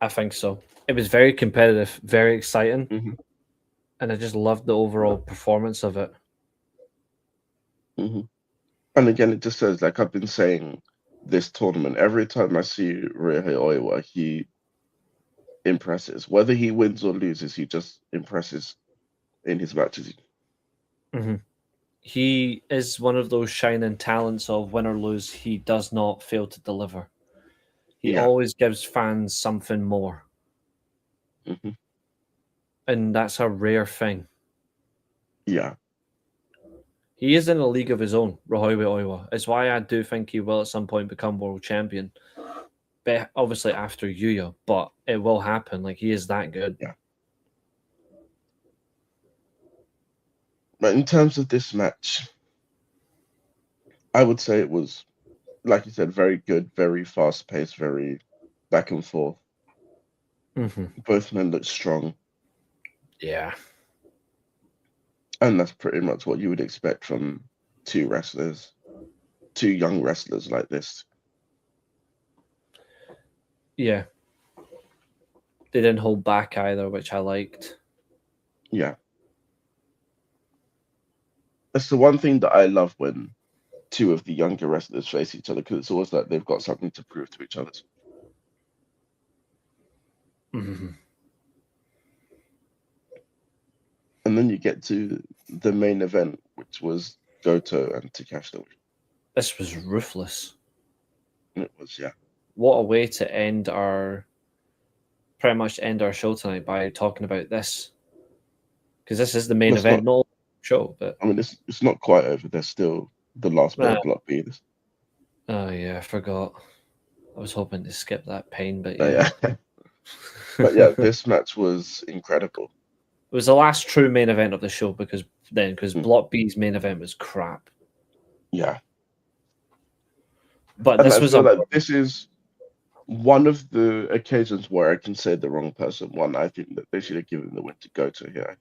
I think so. It was very competitive, very exciting, Mm-hmm. and I just loved the overall performance of it. Mm-hmm. And again, it just says, like I've been saying, this tournament, every time I see Ryohei Oiwa, he impresses. Whether he wins or loses, he just impresses in his matches. Mm-hmm. He is one of those shining talents of win or lose. He does not fail to deliver. He always gives fans something more. Mm-hmm. And that's a rare thing. Yeah. He is in a league of his own, Ryohei Oiwa. It's why I do think he will at some point become world champion. But obviously after Yuya, but it will happen. Like, he is that good. Yeah. But in terms of this match, I would say it was, like you said, very good, very fast paced, very back and forth. Mm-hmm. Both men look strong. Yeah. And that's pretty much what you would expect from two young wrestlers like this. Yeah. They didn't hold back either, which I liked. Yeah. That's the one thing that I love when two of the younger wrestlers face each other, because it's always like they've got something to prove to each other. Mm-hmm. And then you get to the main event, which was Goto and Takeshita. This was ruthless. It was, yeah. What a way to pretty much end our show tonight by talking about this. Because this is the main event, not show, but I mean, it's not quite over. There's still the last bit of Block B. Oh yeah, I forgot. I was hoping to skip that pain, but yeah. But yeah, this match was incredible. It was the last true main event of the show because Block B's main event was crap. Yeah. But and this was this is one of the occasions where I can say the wrong person won. I think that they should have given the win to Goto here.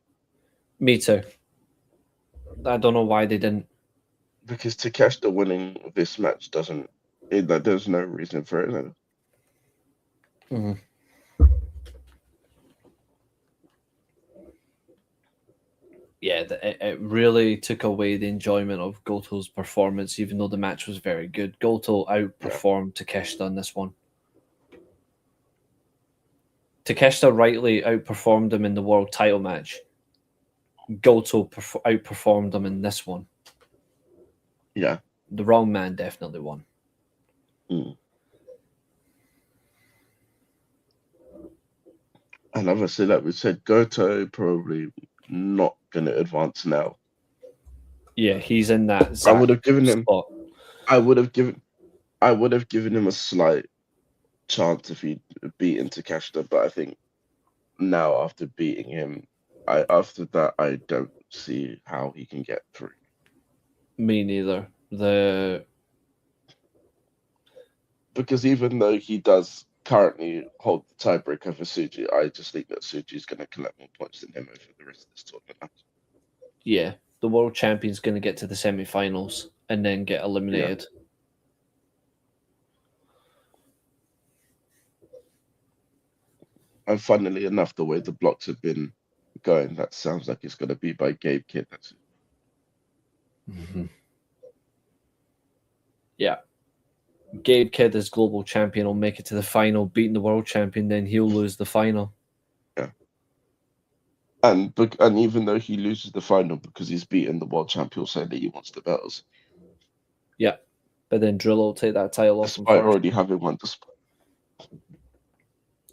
Me too. I don't know why they didn't. Because Takeshita winning this match there's no reason for it. Mm-hmm. Yeah, it really took away the enjoyment of Goto's performance, even though the match was very good. Goto outperformed Takeshita in this one. Takeshita rightly outperformed him in the world title match. Goto outperformed him in this one. Yeah. The wrong man definitely won. Mm. And obviously, like we said, Goto probably not going to advance now. Yeah, he's in that. I would have given spot. I would have given him a slight chance if he'd beaten Takeshita, but I think now after beating him, after that I don't see how he can get through. Me neither. Because even though he does currently hold the tiebreaker for Tsuji, I just think that Tsuji is going to collect more points than him over the rest of this tournament. Yeah, the world champion's going to get to the semi-finals and then get eliminated. And funnily enough, the way the blocks have been going, that sounds like it's going to be by Gabe Kidd. Mm-hmm. Yeah. Gabe Kidd as global champion will make it to the final, beating the world champion, then he'll lose the final. Yeah. And even though he loses the final because he's beaten the world champion, he'll say that he wants the belts. Yeah. But then Drillo will take that title off him despite first. already having won the spot.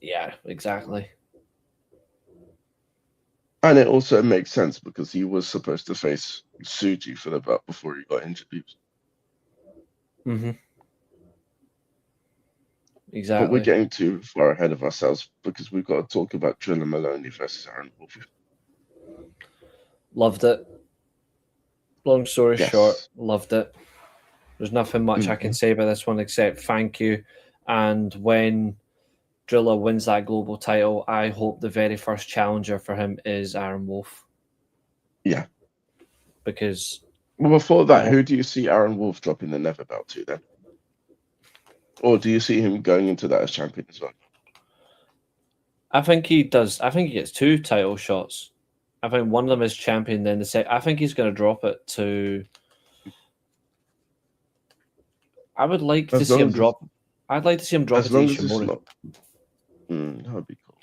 Yeah, exactly. And it also makes sense because he was supposed to face Tsuji for the belt before he got injured. Mm-hmm. Exactly. But we're getting too far ahead of ourselves because we've got to talk about Drilla Maloney versus Aaron Wolf. Loved it. Long story short, loved it. There's nothing much I can say about this one except thank you. And when Drilla wins that global title, I hope the very first challenger for him is Aaron Wolf. Yeah. Because... Well, before that, who do you see Aaron Wolf dropping the Never belt to then? Or do you see him going into that as champion as well? I think he does. I think he gets 2 title shots. I think one of them is champion, then the second. I think he's going to drop it to... I would like to see him drop... I'd like to see him drop it to Ishimori. That would be cool.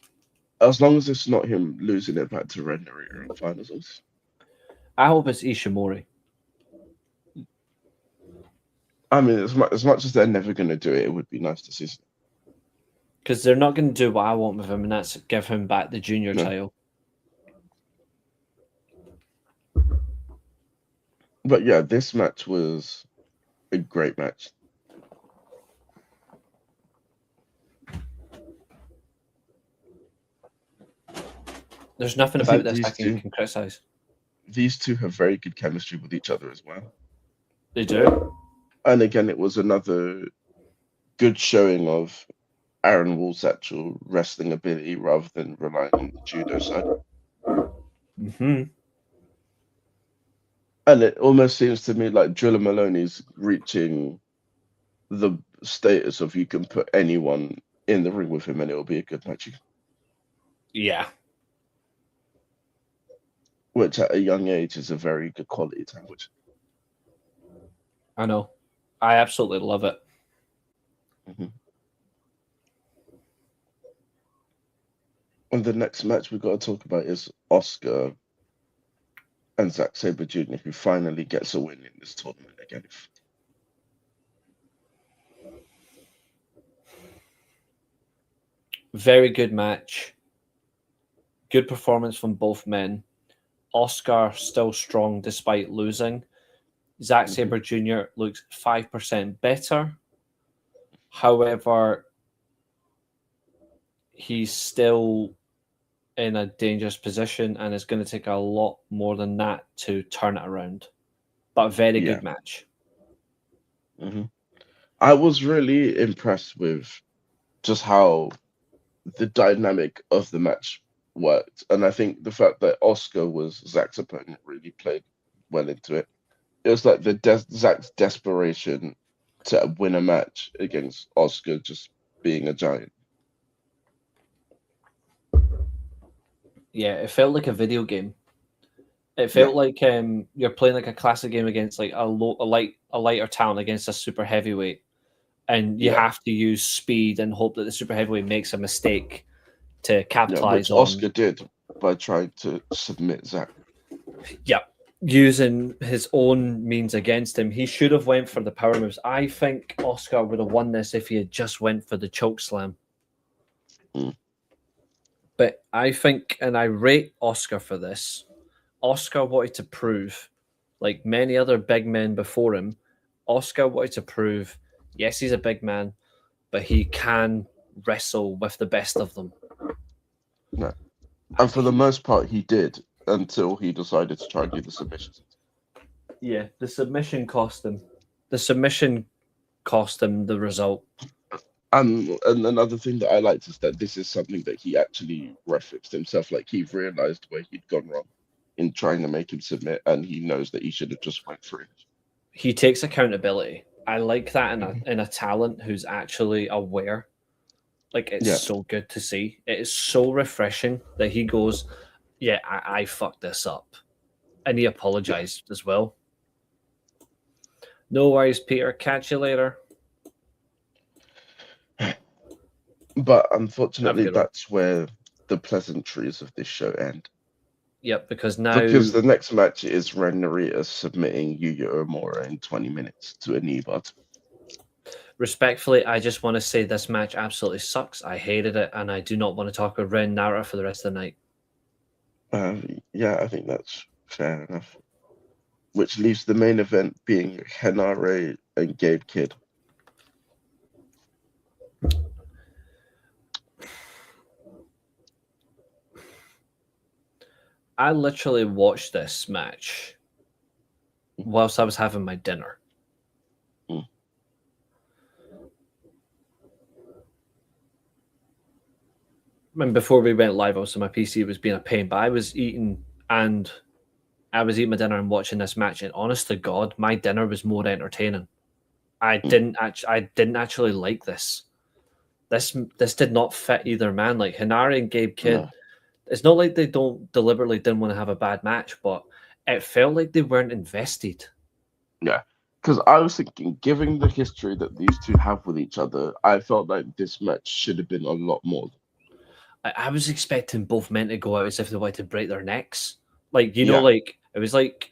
As long as it's not him losing it back to Red Narita in finals. I hope it's Ishimori. I mean, as much as they're never going to do it, it would be nice to see. Because they're not going to do what I want with him, and that's give him back the junior title. But yeah, this match was a great match. There's nothing about this I can criticize. These two have very good chemistry with each other as well. They do. And again, it was another good showing of Aaron Wolf's actual wrestling ability rather than relying on the judo side. Mm-hmm. And it almost seems to me like Drilla Maloney's reaching the status of you can put anyone in the ring with him and it'll be a good match. Yeah. Which at a young age is a very good quality time. Which I know. I absolutely love it. Mm-hmm. And the next match we've got to talk about is Oscar and Zack Sabre Jr., who finally gets a win in this tournament again. Very good match. Good performance from both men. Oscar still strong despite losing. Zack Sabre Jr. looks 5% better. However, he's still in a dangerous position and it's going to take a lot more than that to turn it around. But very good match. Mm-hmm. I was really impressed with just how the dynamic of the match worked. And I think the fact that Oscar was Zack's opponent really played well into it. It was like Zack's desperation to win a match against Oscar just being a giant. Yeah, it felt like a video game. It felt like you're playing like a classic game against like a lighter talent against a super heavyweight, and you have to use speed and hope that the super heavyweight makes a mistake to capitalize on. Oscar did by trying to submit Zack. Yeah, using his own means against him. He should have went for the power moves. I think Oscar would have won this if he had just went for the choke slam. But I think, and I rate Oscar for this, Oscar wanted to prove, like many other big men before him, Oscar wanted to prove, yes, he's a big man, but he can wrestle with the best of them. No. And for the most part, he did until he decided to try and do the submissions. Yeah, the submission cost him. The submission cost him the result. And another thing that I liked is that this is something that he actually referenced himself. Like he realized where he'd gone wrong in trying to make him submit, and he knows that he should have just went through. He takes accountability. I like that in a talent who's actually aware. Like it's so good to see. It is so refreshing that he goes, "Yeah, I fucked this up," and he apologized as well. No worries, Peter. Catch you later. But unfortunately, that's where the pleasantries of this show end. Yep, because the next match is Ren Narita submitting Yuya Uemura in 20 minutes to a knee bar. Respectfully, I just want to say this match absolutely sucks. I hated it, and I do not want to talk about Ren Narita for the rest of the night. Yeah, I think that's fair enough. Which leaves the main event being Henare and Gabe Kidd. I literally watched this match whilst I was having my dinner. when before we went live, also my PC was being a pain, but I was eating my dinner and watching this match, and honest to God, my dinner was more entertaining. I didn't actually like this. This did not fit either man. Like Hinari and Gabe Kidd, No. it's not like they deliberately didn't want to have a bad match, but it felt like they weren't invested. Yeah, because I was thinking, given the history that these two have with each other, I felt like this match should have been a lot more. I was expecting both men to go out as if they wanted to break their necks. Like, you know, like it was like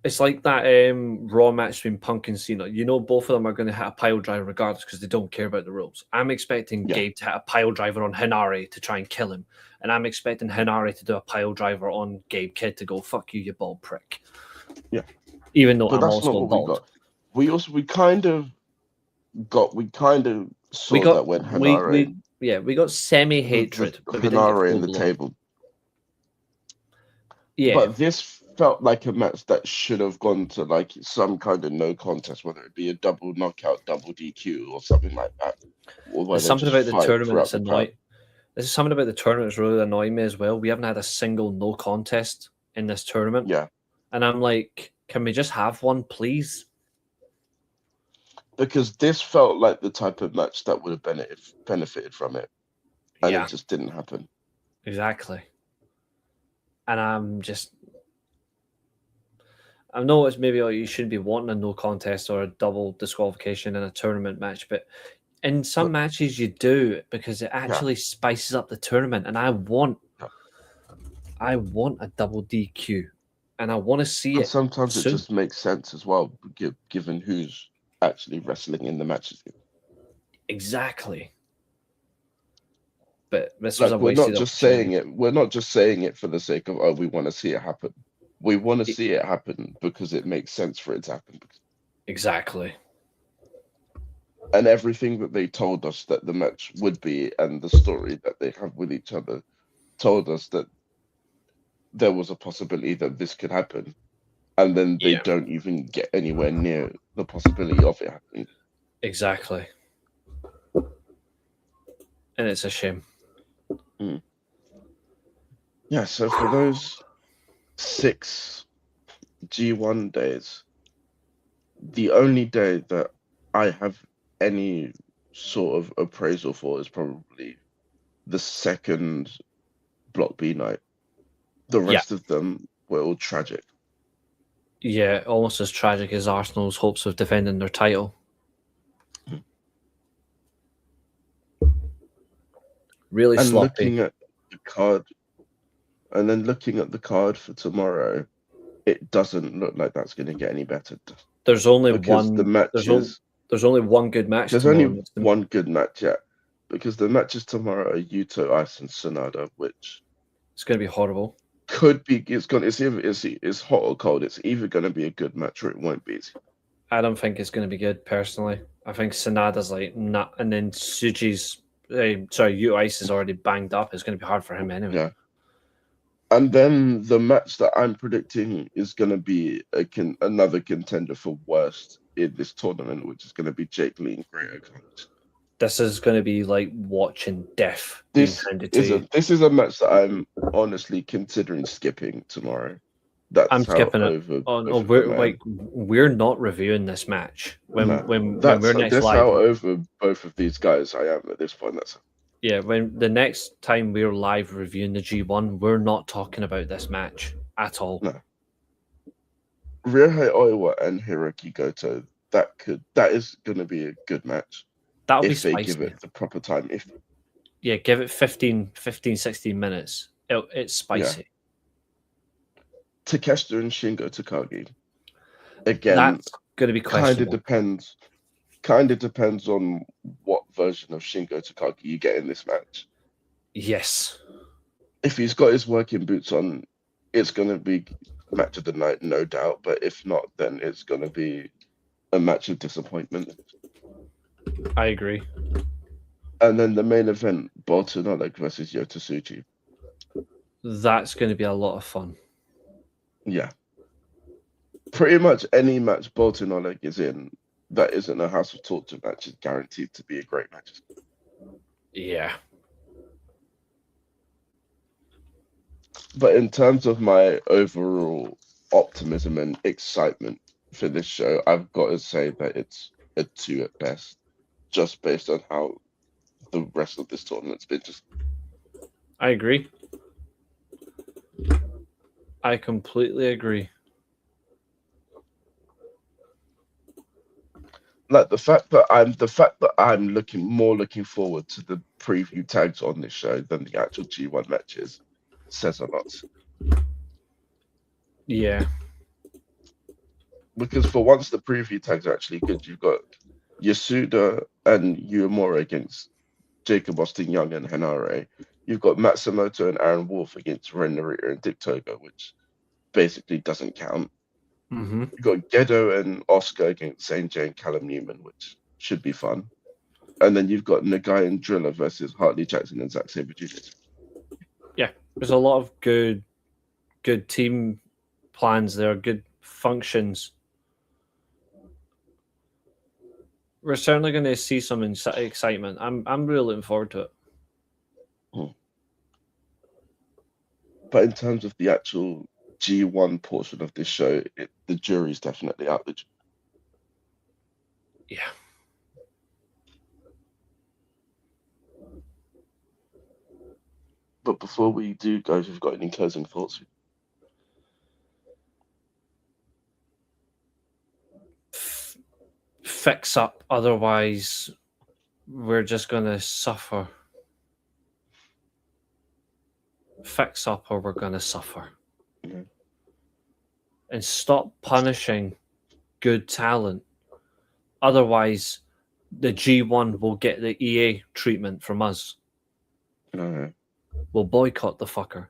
it's like that Raw match between Punk and Cena. You know, both of them are going to hit a pile driver regardless because they don't care about the rules. I'm expecting Gabe to hit a pile driver on Hinari to try and kill him, and I'm expecting Hinari to do a pile driver on Gabe Kidd to go, "Fuck you, you bald prick." Yeah, even though but I'm that's also not what bald. we got. We kind of saw that when Hinari. We got semi-hatred. Hinari in the table. Yeah. But this felt like a match that should have gone to like some kind of no contest, whether it be a double knockout, double DQ, or something like that. There's something about the tournament that's annoying. There's something about the tournament that's really annoying me as well. We haven't had a single no contest in this tournament. Yeah. And I'm like, can we just have one, please? Because this felt like the type of match that would have benefited from it. And it just didn't happen. Exactly. And I know it's maybe you shouldn't be wanting a no contest or a double disqualification in a tournament match, but in some matches you do because it actually spices up the tournament. And I want a double DQ, and I want to see it. Sometimes soon. It just makes sense as well, given who's actually wrestling in the matches. Exactly. But this like, was we're not just saying it. We're not just saying it for the sake of we want to see it happen. We want to see it happen because it makes sense for it to happen. Exactly. And everything that they told us that the match would be, and the story that they have with each other, told us that there was a possibility that this could happen, and then they don't even get anywhere near the possibility of it happening. Exactly. And it's a shame. Yeah, so for those 6 G1 days, the only day that I have any sort of appraisal for is probably the second Block B night. The rest of them were all tragic. Yeah, almost as tragic as Arsenal's hopes of defending their title. Really and sloppy. Looking at the card for tomorrow, it doesn't look like that's going to get any better. There's only because one. The matches, there's only one good match. There's tomorrow. only one good match yet, because the matches tomorrow are Yuto, Ice, and Sonada, which it's going to be horrible. Could be. It's hot or cold. It's either going to be a good match or it won't be. I don't think it's going to be good personally. I think Sonada's like nah, and then Tsuji's. Yuto Ice is already banged up. It's going to be hard for him anyway. Yeah. And then the match that I'm predicting is going to be another contender for worst in this tournament, which is going to be Jake Lee and Great O'Connor. This is going to be like watching death. This is a match that I'm honestly considering skipping tomorrow. I'm skipping it. We're not reviewing this match when we're next that's live. How over both of these guys I am at this point. When the next time we're live reviewing the G1, we're not talking about this match at all. No. Ryohei Oiwa and Hiroki Goto. That is going to be a good match. That'll be if they spicy. give it the proper time. Give it 15, 16 minutes. It's spicy. Yeah. Takeshita and Shingo Takagi. Again, that's going to be questionable. Kind of depends on what version of Shingo Takagi you get in this match. Yes. If he's got his working boots on, it's going to be match of the night, no doubt. But if not, then it's going to be a match of disappointment. I agree. And then the main event, Boltin Oleg versus Yota Tsuji. That's going to be a lot of fun. Yeah. Pretty much any match Boltin Oleg is in that isn't a House of Torture match is guaranteed to be a great match. Yeah. But in terms of my overall optimism and excitement for this show, I've got to say that it's a 2 at best, just based on how the rest of this tournament's been. Just I agree. I completely agree. like the fact that I'm looking forward to the preview tags on this show than the actual G1 matches says a lot. Yeah. Because for once the preview tags are actually good. You've got Yasuda and Uemura against Jacob Austin Young and Henare. You've got Matsumoto and Aaron Wolf against Ren Narita and Dick Togo, which basically doesn't count. Mm-hmm. You've got Gedo and Oscar against St. J and Callum Newman, which should be fun. And then you've got Nagai and Driller versus Hartley Jackson and Zack Sabre Jr. Yeah, there's a lot of good team plans there, good functions. We're certainly going to see some excitement. I'm really looking forward to it. But in terms of the actual G1 portion of this show, the jury's definitely out. Yeah. But before we do, guys, we've got any closing thoughts? Fix up, otherwise we're just going to suffer. Fix up or we're going to suffer. Yeah. And stop punishing good talent. Otherwise, the G1 will get the EA treatment from us. We'll boycott the fucker.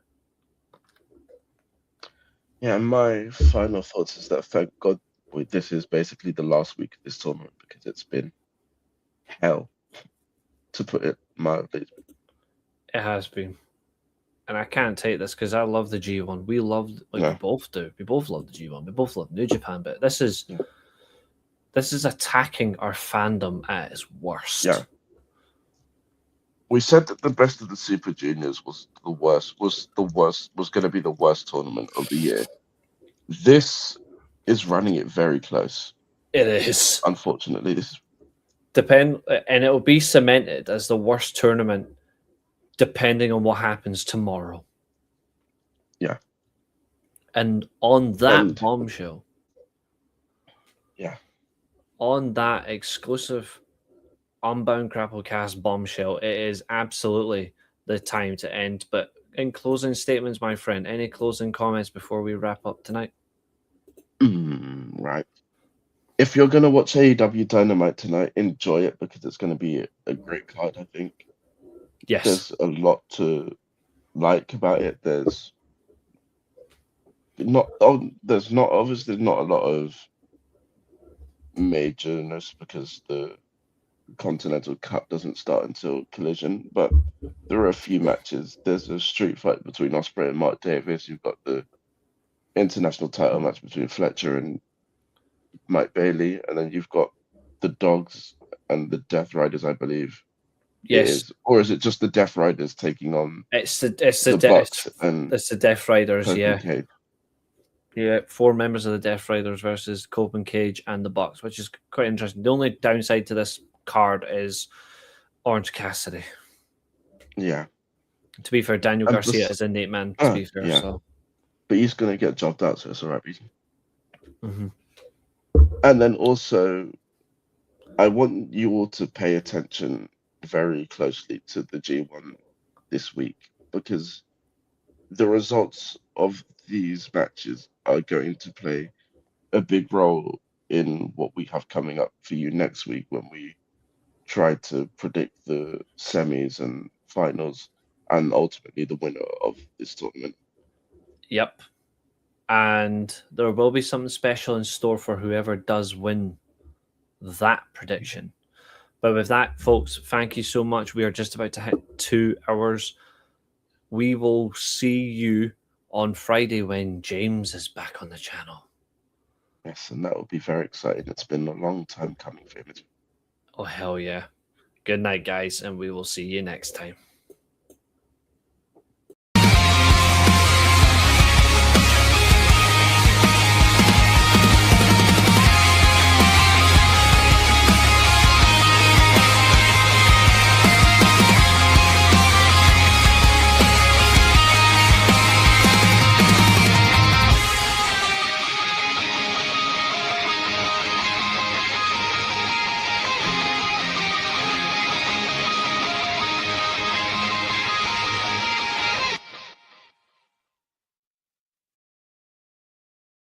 Yeah, my final thoughts is that thank God this is basically the last week of this tournament, because it's been hell, to put it mildly. It has been. And I can't take this because I love the G1. We loved, we both do. We both love the G1. We both love New Japan, but this is attacking our fandom at its worst. Yeah. We said that the best of the Super Juniors was going to be the worst tournament of the year. This is running it very close. It is. Unfortunately, this and it will be cemented as the worst tournament depending on what happens tomorrow. Yeah. And on that bombshell. Yeah. On that exclusive Unbound Grapplecast bombshell, it is absolutely the time to end. But in closing statements, my friend, any closing comments before we wrap up tonight? Right. If you're going to watch AEW Dynamite tonight, enjoy it, because it's going to be a great card, I think. Yes. There's a lot to like about it. There's obviously not a lot of majorness because the Continental Cup doesn't start until Collision, but there are a few matches. There's a street fight between Ospreay and Mark Davis. You've got the international title match between Fletcher and Mike Bailey, and then you've got the Dogs and the Death Riders, I believe. Yes. Or is it just the Death Riders taking on? It's the Death Riders. Cope yeah. and Cage. Yeah, 4 members of the Death Riders versus Cope and Cage and the Bucks, which is quite interesting. The only downside to this card is Orange Cassidy. Yeah. To be fair, Daniel Garcia is a Nate man, to be fair. Yeah. So. But he's going to get jobbed out, so it's all right. Mm-hmm. And then also, I want you all to pay attention very closely to the G1 this week, because the results of these matches are going to play a big role in what we have coming up for you next week when we try to predict the semis and finals and ultimately the winner of this tournament. Yep. And there will be something special in store for whoever does win that prediction. But with that, folks, thank you so much. We are just about to hit 2 hours. We will see you on Friday when James is back on the channel. Yes, and that will be very exciting. It's been a long time coming for him. Oh, hell yeah. Good night, guys, and we will see you next time.